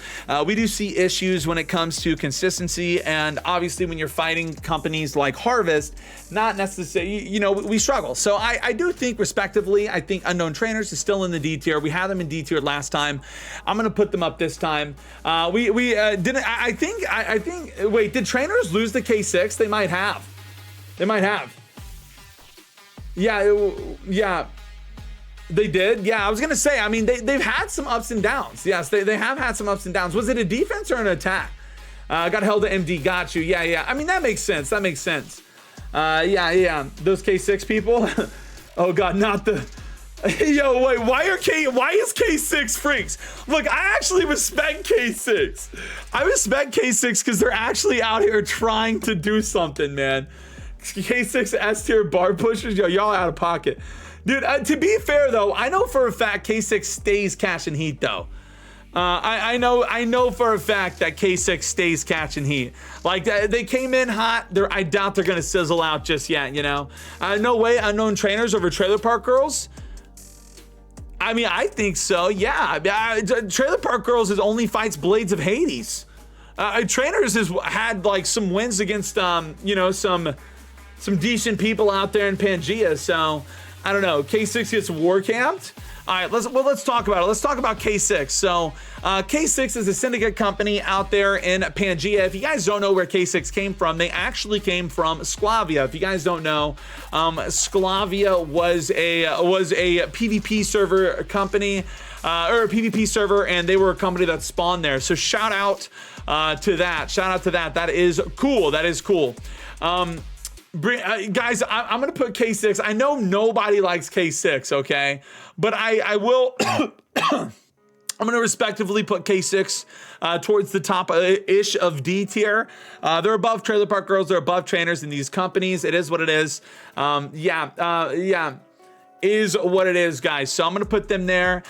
We do see issues when it comes to consistency, and obviously when you're fighting companies like Harvest, not necessarily, we struggle. So I do think, respectively, I think Unknown Trainers is still in the D tier. We had them in D tier last time. I'm gonna put them up this time. We didn't. I think. Wait, did Trainers lose the K6? They might have. Yeah. They did. Yeah, I was gonna say. I mean, they've had some ups and downs. Yes, they have had some ups and downs. Was it a defense or an attack? Got held to MD. Got you. Yeah. I mean, that makes sense. Yeah. Those K6 people. Oh God, not the. Yo, wait, why is K6 freaks? Look, I actually respect K6. I respect K6 because they're actually out here trying to do something, man. K6 S tier bar pushers, yo, y'all out of pocket. Dude, to be fair though, I know for a fact K6 stays catching heat though. I know for a fact that K6 stays catching heat. Like, they came in hot. I doubt they're gonna sizzle out just yet, No way Unknown Trainers over Trailer Park Girls. I mean, I think so, yeah. Trailer Park Girls is only fights Blades of Hades. Trainers has had like some wins against some decent people out there in Pangia. So I don't know, K6 gets war camped. All right, let's talk about it. Let's talk about K6. So K6 is a syndicate company out there in Pangia. If you guys don't know where K6 came from, they actually came from Sklavia. If you guys don't know, Sklavia was a PvP server company, or a PvP server, and they were a company that spawned there. So shout out to that. Shout out to that. That is cool. That is cool. Guys, I'm gonna put K6. I know nobody likes K6, okay, but I will. I'm gonna respectively put K6 towards the top ish of D tier. They're above Trailer Park Girls. They're above trainers in these companies. It is what it is. Is what it is, guys. So I'm gonna put them there.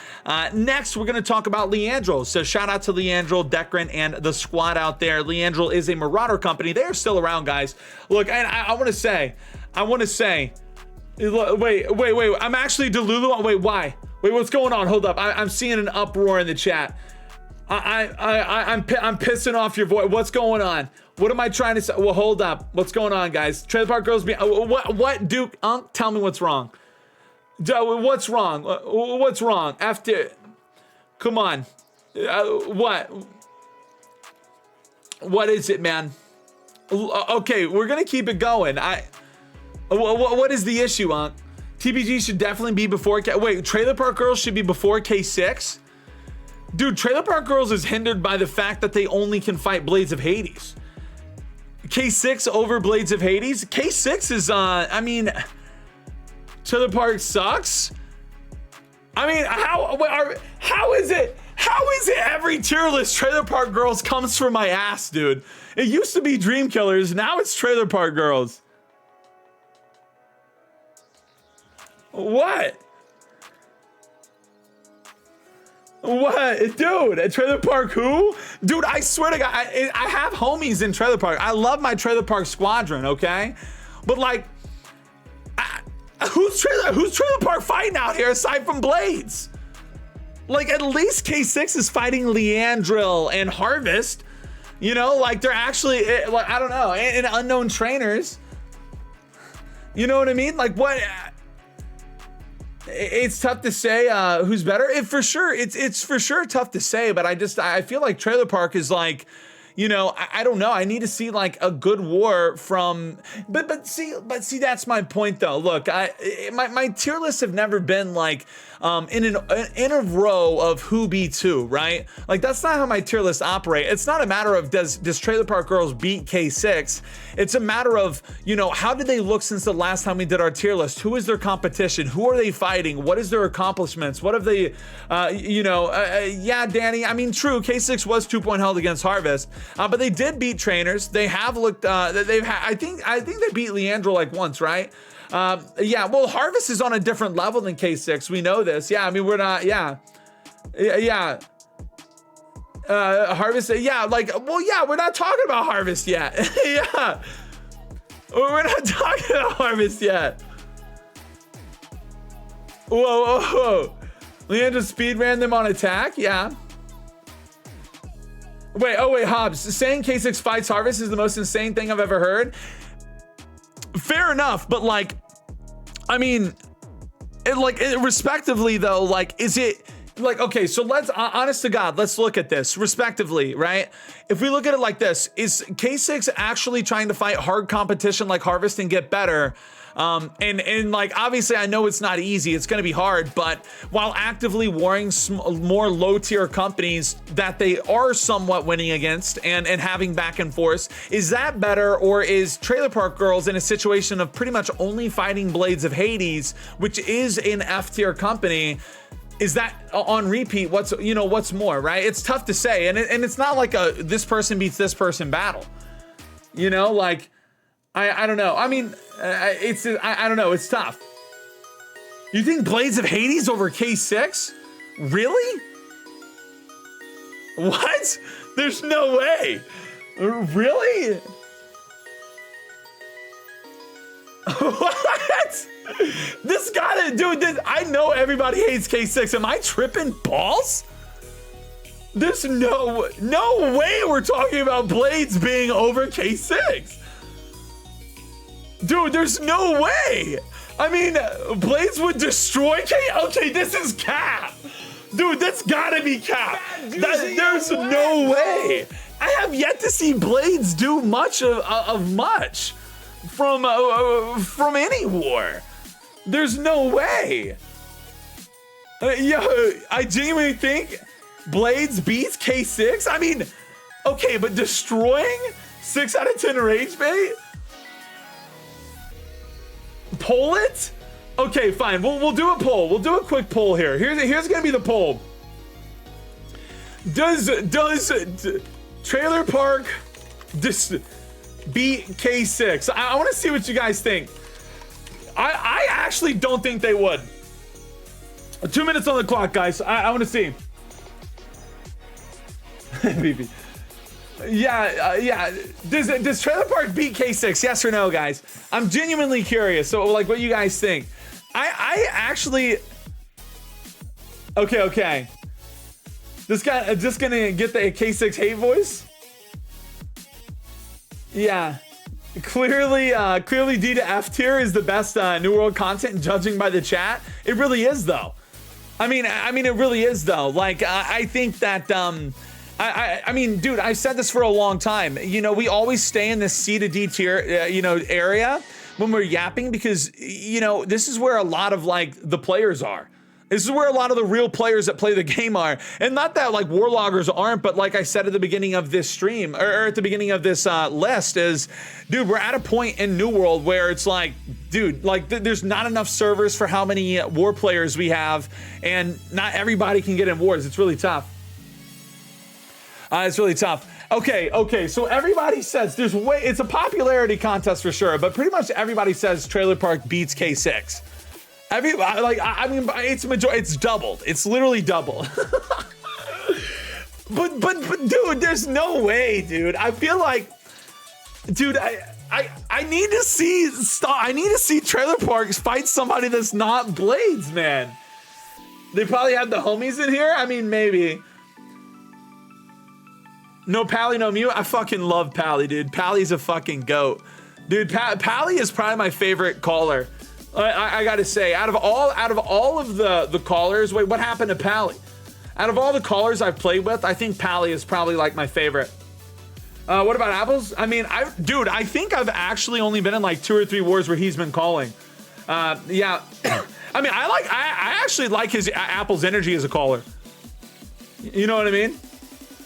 Next, we're gonna talk about Leandro. So shout out to Leandro, Decran, and the squad out there. Leandro is a Marauder company. They are still around, guys. Look, and I want to say, wait. I'm actually Delulu. Wait, why? Wait, what's going on? Hold up. I'm seeing an uproar in the chat. I'm pissing off your voice. What's going on? What am I trying to say? Well, hold up. What's going on, guys? Trailer Park Girls. What, Duke? Tell me what's wrong. What's wrong? What's wrong? After, come on. What is it, man? Okay, we're gonna keep it going. What is the issue, TPG should definitely be before wait, Trailer Park Girls should be before K6? Dude, Trailer Park Girls is hindered by the fact that they only can fight Blades of Hades. K6 over Blades of Hades? K6 is, I mean, Trailer Park sucks. I mean, how is it every tier list Trailer Park Girls comes from my ass, dude? It used to be Dream Killers, now it's Trailer Park Girls. What? Dude, Trailer Park who? Dude, I swear to God, I have homies in Trailer Park. I love my Trailer Park squadron, okay? But like, who's Trailer Park fighting out here aside from Blades? Like, at least K6 is fighting Leandril and Harvest. You know, like they're actually, like, I don't know, and unknown trainers. You know what I mean? Like, what? It's tough to say who's better. It's for sure tough to say, but I feel like Trailer Park is like, you know, I don't know. I need to see like a good war from, but see, that's my point though. Look, my tier lists have never been like in a row of who beats who, right? Like that's not how my tier lists operate. It's not a matter of does Trailer Park Girls beat K6. It's a matter of, you know, how did they look since the last time we did our tier list? Who is their competition? Who are they fighting? What is their accomplishments? What have they, yeah, Danny. I mean, true. K6 was 2-point held against Harvest. But they did beat trainers. They have looked. I think they beat Leandro like once, right? Yeah. Well, Harvest is on a different level than K6. We know this. Yeah. I mean, we're not. Yeah. Yeah. Harvest. Yeah. Like. Well, yeah. We're not talking about Harvest yet. Yeah. We're not talking about Harvest yet. Whoa. Leandro speed ran them on attack. Yeah. Wait, Hobbs, saying K6 fights Harvest is the most insane thing I've ever heard. Fair enough, but like, I mean, respectively though, like, is it, like, okay, so let's, honest to God, let's look at this respectively, right? If we look at it like this, is K6 actually trying to fight hard competition like Harvest and get better? And like, obviously I know it's not easy, it's going to be hard, but while actively warring more low tier companies that they are somewhat winning against and having back and forth, is that better? Or is Trailer Park Girls in a situation of pretty much only fighting Blades of Hades, which is an F tier company? Is that on repeat? What's more, right? It's tough to say. And it's not like a, this person beats this person battle, you know, like, I don't know. I mean, I don't know. It's tough. You think Blades of Hades over K6? Really? What? There's no way. Really? What? This gotta, dude, I know everybody hates K6. Am I tripping balls? There's no way we're talking about Blades being over K6. Dude, there's no way. I mean, Blades would destroy Okay, this is cap. Dude, that's gotta be cap. There's no way. I have yet to see Blades do much of much from any war. There's no way. I genuinely think Blades beats K6. I mean, okay, but destroying 6 out of 10 rage bait? Poll it? Okay, fine. We'll do a poll. We'll do a quick poll here. Here's gonna be the poll. Does Trailer Park beat K6? I want to see what you guys think. I actually don't think they would. 2 minutes on the clock, guys. I want to see. Yeah. Does Trailer Park beat K6? Yes or no, guys? I'm genuinely curious. So, like, what you guys think? I actually. Okay. This guy is just gonna get the K6 hate voice. Yeah. Clearly D to F tier is the best New World content, judging by the chat. It really is, though. I mean, it really is, though. Like, I think that, I mean, dude, I've said this for a long time. You know, we always stay in this C to D tier, area when we're yapping because, this is where a lot of, like, the players are. This is where a lot of the real players that play the game are. And not that, like, warloggers aren't, but like I said at the beginning of this stream, or at the beginning of this list is, dude, we're at a point in New World where it's like, dude, like, there's not enough servers for how many war players we have, and not everybody can get in wars. It's really tough. It's really tough. Okay, so everybody says it's a popularity contest for sure, but pretty much everybody says Trailer Park beats K6. Everybody, like, I mean, it's doubled. It's literally double. but dude, there's no way, dude. I feel like, dude, I need to see Trailer Parks fight somebody that's not Blades, man. They probably have the homies in here. I mean, maybe. No Pally, no Mew. I fucking love Pally, dude. Pally's a fucking goat, dude. Pally is probably my favorite caller. I gotta say, out of all of the callers, wait, what happened to Pally? Out of all the callers I've played with, I think Pally is probably like my favorite. What about Apples? I mean, I think I've actually only been in like 2 or 3 wars where he's been calling. Yeah. I mean, I actually like his Apple's energy as a caller. You know what I mean?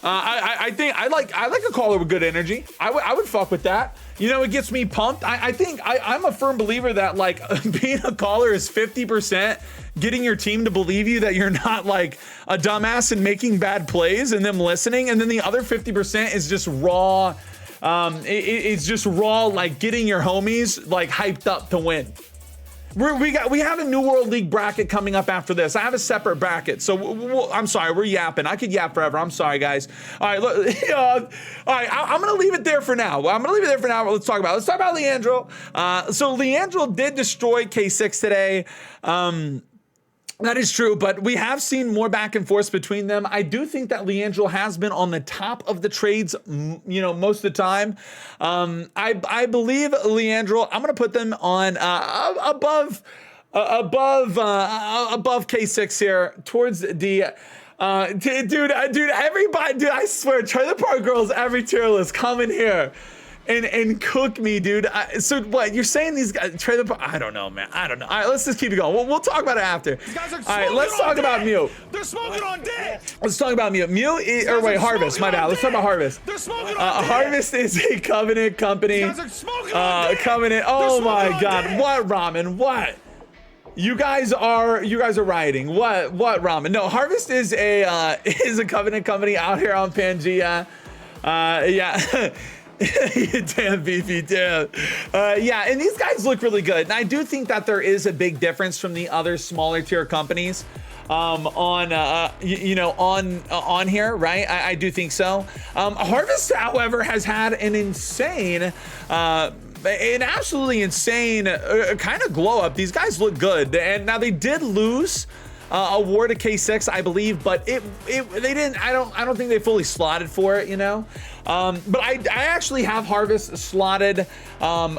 I think I like a caller with good energy. I would fuck with that. You know, it gets me pumped. I think I'm a firm believer that, like, being a caller is 50% getting your team to believe you that you're not like a dumbass and making bad plays and them listening, and then the other 50% is just raw. It's just raw, like, getting your homies like hyped up to win. We have a New World League bracket coming up after this. I have a separate bracket, so I'm sorry, we're yapping. I could yap forever. I'm sorry, guys. All right, look, all right. I'm gonna leave it there for now. Let's talk about Leandro. So Leandro did destroy K6 today. That is true, but we have seen more back and forth between them. I do think that Leandro has been on the top of the trades, most of the time. I believe Leandro, I'm going to put them on above K6 here, towards the dude, everybody, dude, I swear, Trailer Park Girls, every tier list, come in here and cook me, dude. So what you're saying, these guys Trailer Park, I don't know, man. I don't know. All right, let's just keep it going. We'll talk about it after. These guys are all right, let's talk about Mew. They're smoking on dick. Let's talk about Mew. Harvest. My bad. Let's talk about Harvest. They're smoking on dick. Harvest is a Covenant company. These guys are smoking on dick. Covenant. Oh my God. What, Ramen? What? You guys are rioting. What, Ramen? No, Harvest is a Covenant company out here on Pangia. Yeah. Damn, Beefy, damn. Yeah, and these guys look really good. And I do think that there is a big difference from the other smaller tier companies on here, right? I do think so. Harvest, however, has had an absolutely insane kind of glow up. These guys look good. And now they did lose award a K6, I believe, but they didn't. I don't think they fully slotted for it, you know. But I actually have Harvest slotted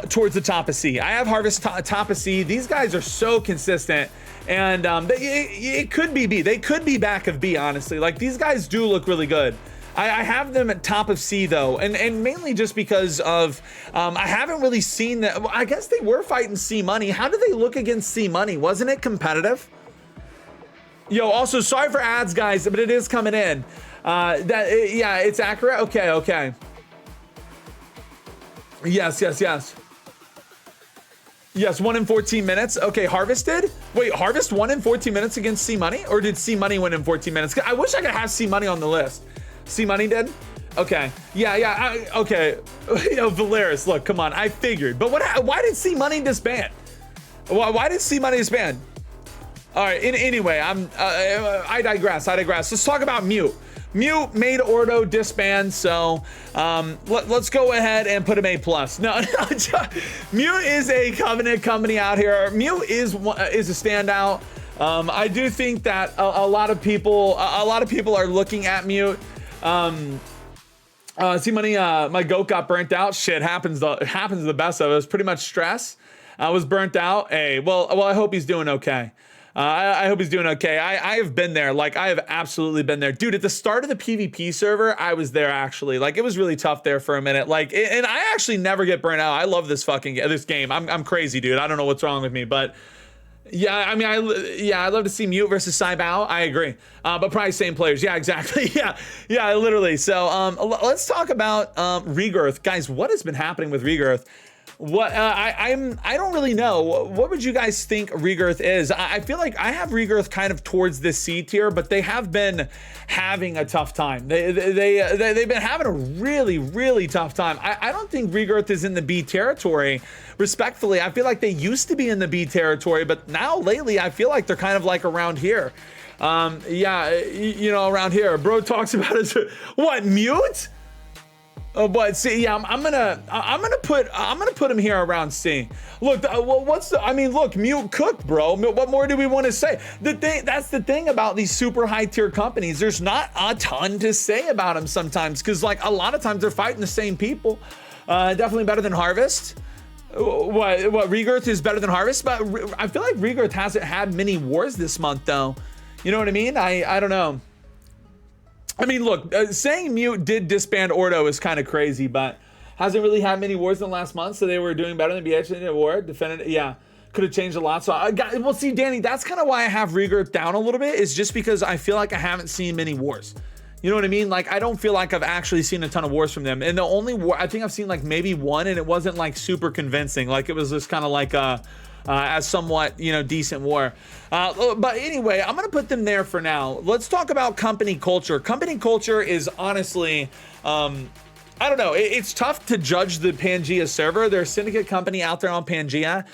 towards the top of C. I have Harvest top of C. These guys are so consistent, and it could be B. They could be back of B, honestly. Like, these guys do look really good. I have them at top of C though, and mainly just because of I haven't really seen that. Well, I guess they were fighting C Money. How did they look against C Money? Wasn't it competitive? Yo, also sorry for ads, guys, but it is coming in. Yeah, it's accurate. Okay. Yes. Yes, 1 in 14 minutes. Okay, Harvest did? Wait, Harvest won in 14 minutes against C Money, or did C Money win in 14 minutes? I wish I could have C Money on the list. C Money did? Okay. Yeah. Okay. Yo, Valeris, look, come on. I figured. But why did C Money disband? Why did C Money disband? All right. Anyway, I digress. Let's talk about Mute. Mute made Ordo disband, so let's go ahead and put him A+. No, Mute is a Covenant company out here. Mute is a standout. I do think that a lot of people are looking at Mute. See, my goat got burnt out. Shit happens to the best of us. Pretty much stress. I was burnt out. Hey, well, I hope he's doing okay. I hope he's doing okay. I have been there. Like, I have absolutely been there. Dude, at the start of the PvP server, I was there actually. Like, it was really tough there for a minute. Like, and I actually never get burnt out. I love this game. I'm crazy, dude. I don't know what's wrong with me, but yeah, I mean, I'd love to see Mute versus Saibao. I agree. But probably same players. Yeah, exactly. Yeah, literally. So let's talk about Rebirth. Guys, what has been happening with Rebirth? What I don't really know. What would you guys think Rebirth is? I feel like I have Rebirth kind of towards this C tier, but they have been having a tough time. They've been having a really tough time. I don't think Rebirth is in the B territory. Respectfully, I feel like they used to be in the B territory, but now lately I feel like they're kind of like around here. Yeah, you know, around here. Bro talks about it. What, Mute? Oh, but see, yeah, I'm gonna put him here around C. Look, look, Mute cooked, bro. What more do we want to say? That's the thing about these super high tier companies. There's not a ton to say about them sometimes, because like a lot of times they're fighting the same people. Definitely better than Harvest. What Rebirth is better than Harvest, but I feel like Rebirth hasn't had many wars this month though. You know what I mean? I don't know. I mean, look, saying Mute did disband Ordo is kind of crazy, but hasn't really had many wars in the last month, so they were doing better than BH in a war. Defended, yeah, could have changed a lot. So well, see, Danny, that's kind of why I have Rebirth down a little bit, is just because I feel like I haven't seen many wars. You know what I mean? Like, I don't feel like I've actually seen a ton of wars from them. And the only war, I think I've seen like maybe one, and it wasn't like super convincing. Like, it was just kind of like a somewhat, you know, decent war. But anyway, I'm gonna put them there for now. Let's talk about company culture. Company culture is honestly, I don't know. It's tough to judge the Pangia server. They're a syndicate company out there on Pangia.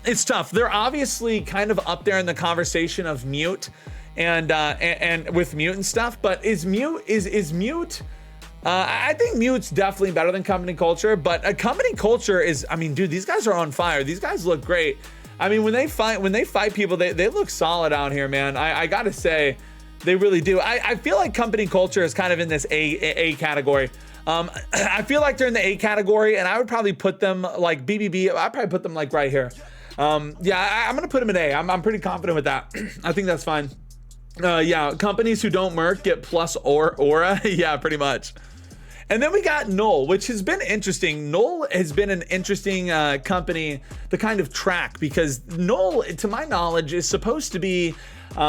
It's tough. They're obviously kind of up there in the conversation of Mute and with Mute and stuff. But is Mute? I think Mute's definitely better than company culture, but a company culture is, I mean, dude, these guys are on fire. These guys look great. I mean, when they fight people, they look solid out here, man. I gotta say, they really do. I feel like company culture is kind of in this A category. I feel like they're in the A category, and I would probably put them like BBB. I'd probably put them like right here. Yeah, I'm gonna put them in A. I'm pretty confident with that. I think that's fine. Yeah, companies who don't merc get plus aura. Yeah, pretty much. And then we got Null, which has been interesting. Null has been an interesting company to kind of track, because Null, to my knowledge, is supposed to be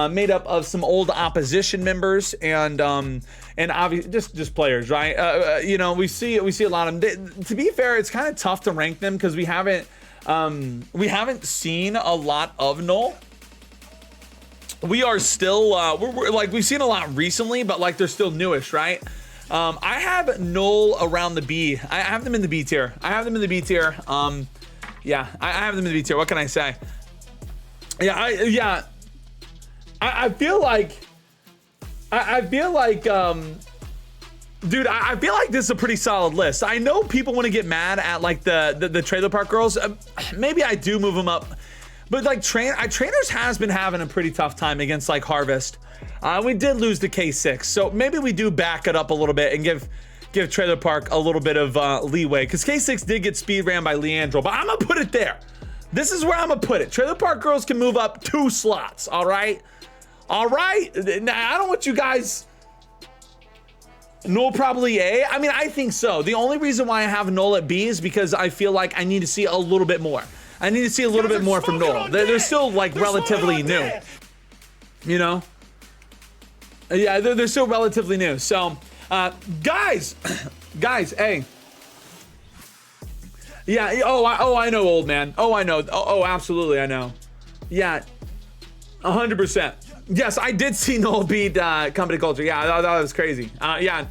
made up of some old opposition members and obviously just players, right? You know, we see a lot of them. To be fair, it's kind of tough to rank them because we haven't seen a lot of Null. We are still we're like, we've seen a lot recently, but like they're still newish, right? I have Null around the B. I have them in the B tier. Yeah, I have them in the B tier. What can I say? I feel like dude, I feel like this is a pretty solid list. I know people want to get mad at like the trailer park girls. Maybe I do move them up. But like Trainers has been having a pretty tough time against like Harvest. We did lose the K6, so maybe we do back it up a little bit and give Trailer Park a little bit of leeway, because K6 did get speed ran by Leandro, but I'm gonna put it there. This is where I'm gonna put it. Trailer Park Girls can move up 2 slots, all right? All right? Now, I don't want you guys... Null probably A? I mean, I think so. The only reason why I have Null at B is because I feel like I need to see a little bit more. I need to see a little bit more from Null. They're still like relatively new. You know? Yeah, they're still relatively new. So, guys, hey. Yeah, I know, old man. Oh, I know. Oh, absolutely, I know. Yeah, 100%. Yes, I did see Noel beat Company Culture. Yeah, that was crazy. Yeah.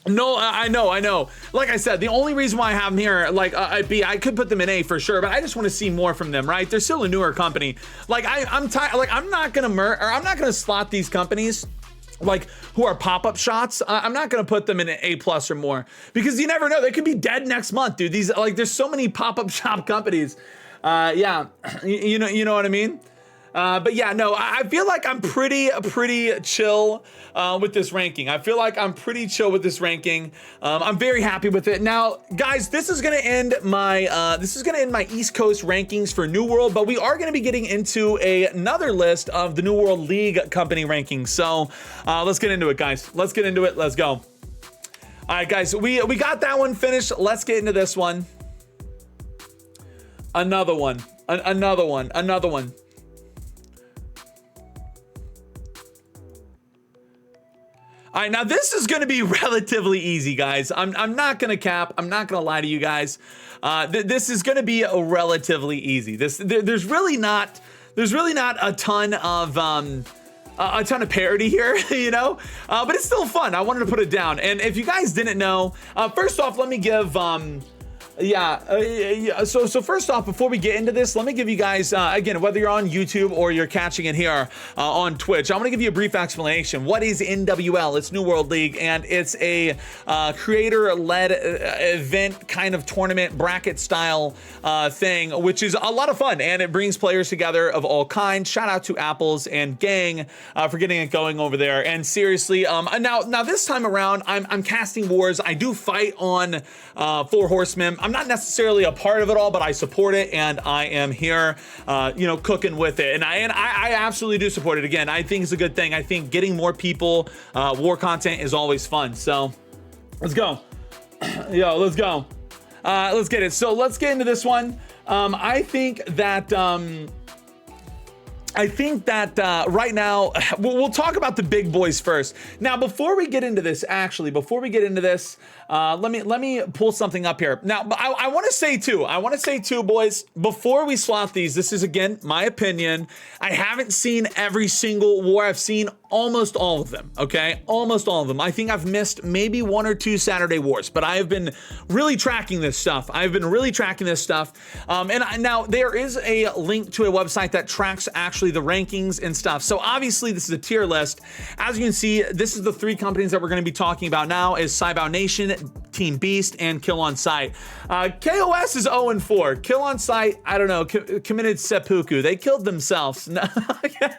No, I know. Like I said, the only reason why I have them here, like at B, I could put them in A for sure, but I just want to see more from them, right? They're still a newer company. Like I'm tired. Like I'm not gonna slot these companies like who are pop-up shots. I'm not gonna put them in an A+ or more, because you never know, they could be dead next month, dude. These, like, there's so many pop-up shop companies. Yeah, you know what I mean. But yeah, no, I feel like I'm pretty chill with this ranking. I feel like I'm pretty chill with this ranking. I'm very happy with it. Now, guys, this is gonna end my East Coast rankings for New World, but we are gonna be getting into another list of the New World League company rankings. So let's get into it, guys. Let's get into it. Let's go. All right, guys, we got that one finished. Let's get into this one. Another one. All right, now this is gonna be relatively easy, guys. I'm not gonna cap. I'm not gonna lie to you guys. This is gonna be a relatively easy. There's really not a ton of parody here, you know, but it's still fun. I wanted to put it down. And if you guys didn't know, first off, let me give so first off, before we get into this, let me give you guys, again, whether you're on YouTube or you're catching it here on Twitch, I'm going to give you a brief explanation. What is NWL? It's New World League, and it's a creator-led event kind of tournament bracket style thing, which is a lot of fun, and it brings players together of all kinds. Shout out to Apples and Gang for getting it going over there. And seriously, now this time around, I'm casting wars. I do fight on 4 Horsemen. I'm not necessarily a part of it all, but I support it, and I am here, you know, cooking with it. And I absolutely do support it. Again, I think it's a good thing. I think getting more people war content is always fun. So let's go. Yo, let's go. Let's get it. So let's get into this one. I think that right now, we'll talk about the big boys first. Now, before we get into this, let me pull something up here. Now, I want to say too, boys, before we slot these, this is, again, my opinion. I haven't seen every single war. I've seen almost all of them, okay? Almost all of them. I think I've missed maybe 1 or 2 Saturday wars, but I have been really tracking this stuff. Now, there is a link to a website that tracks actually the rankings and stuff. So obviously this is a tier list. As you can see, this is the 3 companies that we're going to be talking about now: is Saibao Nation, Team Beast, and Kill on Sight. KOS is 0-4. Kill on Sight, I don't know, committed seppuku. They killed themselves. No, I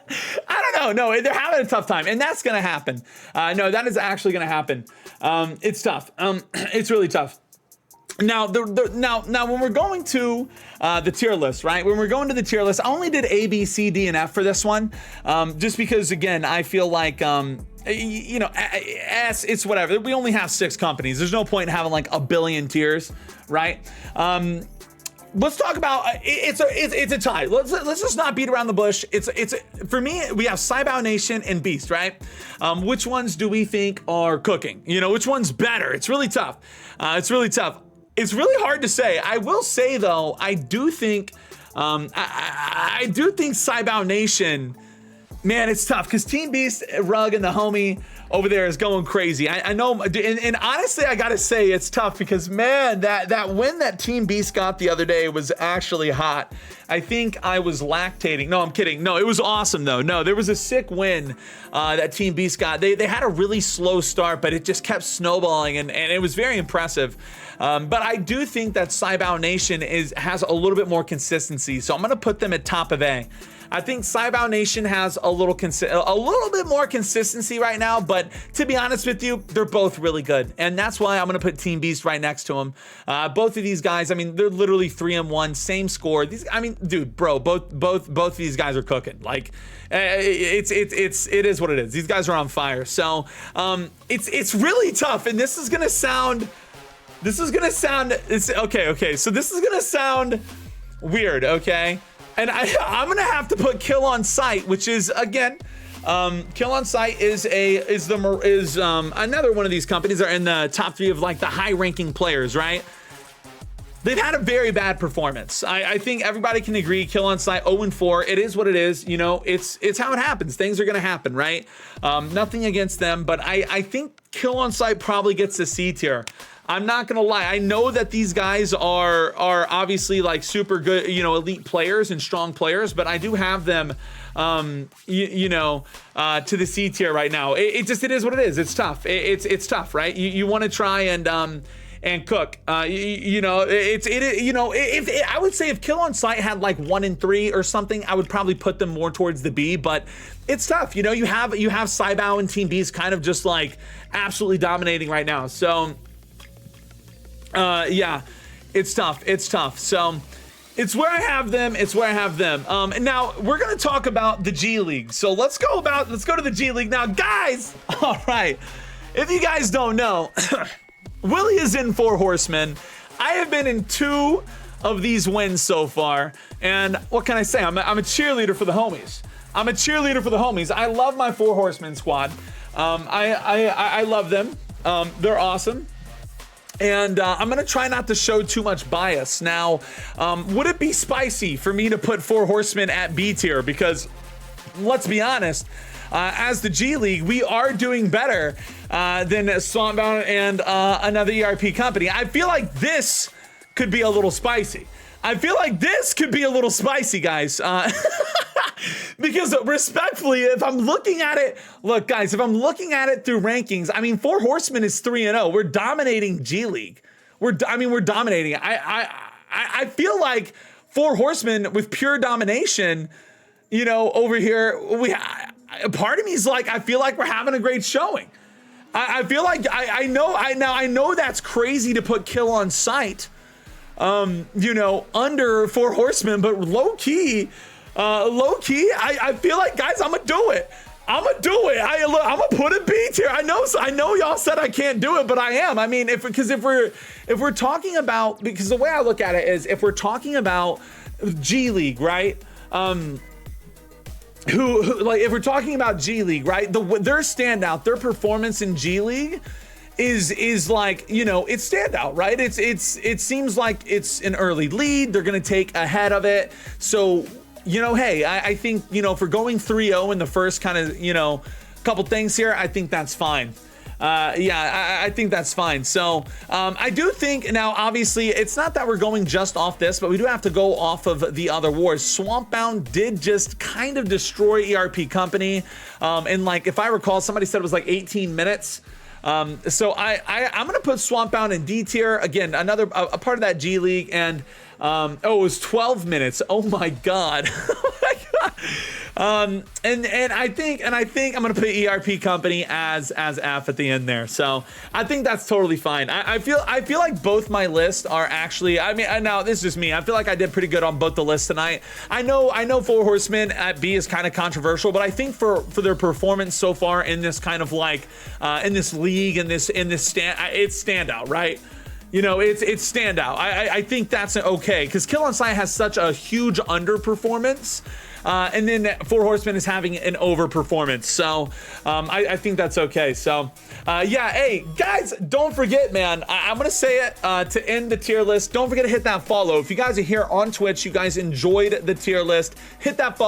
don't know. No, they're having a tough time, and that's gonna happen. No, that is actually gonna happen. It's tough. It's really tough. Now, now, when we're going to the tier list, right? When we're going to the tier list, I only did A, B, C, D, and F for this one, just because, again, I feel like, you know, S, it's whatever. We only have 6 companies. There's no point in having like a billion tiers, right? Let's talk about it's a tie. Let's just not beat around the bush. It's for me, we have Saibao Nation and Beast, right? Which ones do we think are cooking? You know, which one's better? It's really tough. It's really tough. It's really hard to say. I will say though, I do think Saibao Nation Man, it's tough because Team Beast, Rug, and the homie over there is going crazy. I know, and honestly, I gotta say it's tough because, man, that win that Team Beast got the other day was actually hot. I think I was lactating. No, I'm kidding. No, it was awesome though. No, there was a sick win that Team Beast got. They had a really slow start, but it just kept snowballing, and it was very impressive. But I do think that Cybao Nation has a little bit more consistency, so I'm gonna put them at top of A. I think Cybao Nation has a little bit more consistency right now, but to be honest with you, they're both really good, and that's why I'm gonna put Team Beast right next to them. Both of these guys, I mean, they're literally 3-1, same score. I mean, dude, bro, both of these guys are cooking. Like, it is what it is. These guys are on fire. So it's really tough, and this is gonna sound okay. So this is gonna sound weird, okay? And I'm gonna have to put Kill on Sight, which is, again, Kill on Sight is another one of these companies that are in the top 3 of like the high-ranking players, right? They've had a very bad performance. I think everybody can agree. Kill on Sight 0-4. It is what it is. You know, it's how it happens. Things are gonna happen, right? Nothing against them, but I think Kill on Sight probably gets a C tier. I'm not gonna lie. I know that these guys are obviously like super good, you know, elite players and strong players, but I do have them, to the C tier right now. It is what it is. It's tough. It's tough, right? You want to try and cook. I would say if Kill on Sight had like 1-3 or something, I would probably put them more towards the B, but it's tough. You know, you have Cybao and Team Beast kind of just like absolutely dominating right now. So yeah, it's tough. So it's where I have them. And now we're going to talk about the G League. So let's go to the G League now, guys. All right. If you guys don't know, Willie is in 4 Horsemen. I have been in 2 of these wins so far. And what can I say? I'm a cheerleader for the homies. I love my 4 Horsemen squad. I love them. They're awesome. And I'm going to try not to show too much bias. Now, would it be spicy for me to put 4 Horsemen at B tier? Because let's be honest, as the G League, we are doing better than Swampbound and another ERP company. I feel like this could be a little spicy. Guys. Because respectfully, if I'm looking at it, look, guys, if I'm looking at it through rankings, I mean, 4 Horsemen is 3-0. We're dominating G League. We're dominating it. I feel like 4 Horsemen with pure domination, you know, over here, part of me is like, I feel like we're having a great showing. I feel like I know that's crazy to put Kill on Sight, under 4 Horsemen, but low key, I feel like, guys, I'm gonna do it. I'm gonna put a B tier. I know y'all said I can't do it, but I am. I mean, if we're talking about, because the way I look at it is, if we're talking about G League, right? If we're talking about G League, right? Their standout, their performance in G League is like, you know, it's standout, right? It seems like it's an early lead. They're gonna take ahead of it. So, you know, hey, I think, you know, for going 3-0 in the first kind of, you know, couple things here, I think that's fine. I think that's fine. So I do think, now obviously it's not that we're going just off this, but we do have to go off of the other wars. Swampbound did just kind of destroy ERP company, and like, if I recall, somebody said it was like 18 minutes. So I'm gonna put Swampbound in D tier again, another a part of that G League, and it was 12 minutes. Oh my god. Oh my god. And I think I'm gonna put ERP company as F at the end there. So I think that's totally fine. I feel like both my lists are actually, I mean, now this is just me. I feel like I did pretty good on both the lists tonight. I know 4 Horsemen at B is kind of controversial, but I think for their performance so far in this kind of like in this league, it's standout, right? You know, it's standout. I think that's okay, because Kill on Sight has such a huge underperformance. And then 4 Horsemen is having an overperformance. So I think that's okay. So yeah, hey, guys, don't forget, man, I'm going to say it to end the tier list. Don't forget to hit that follow. If you guys are here on Twitch, you guys enjoyed the tier list, hit that follow.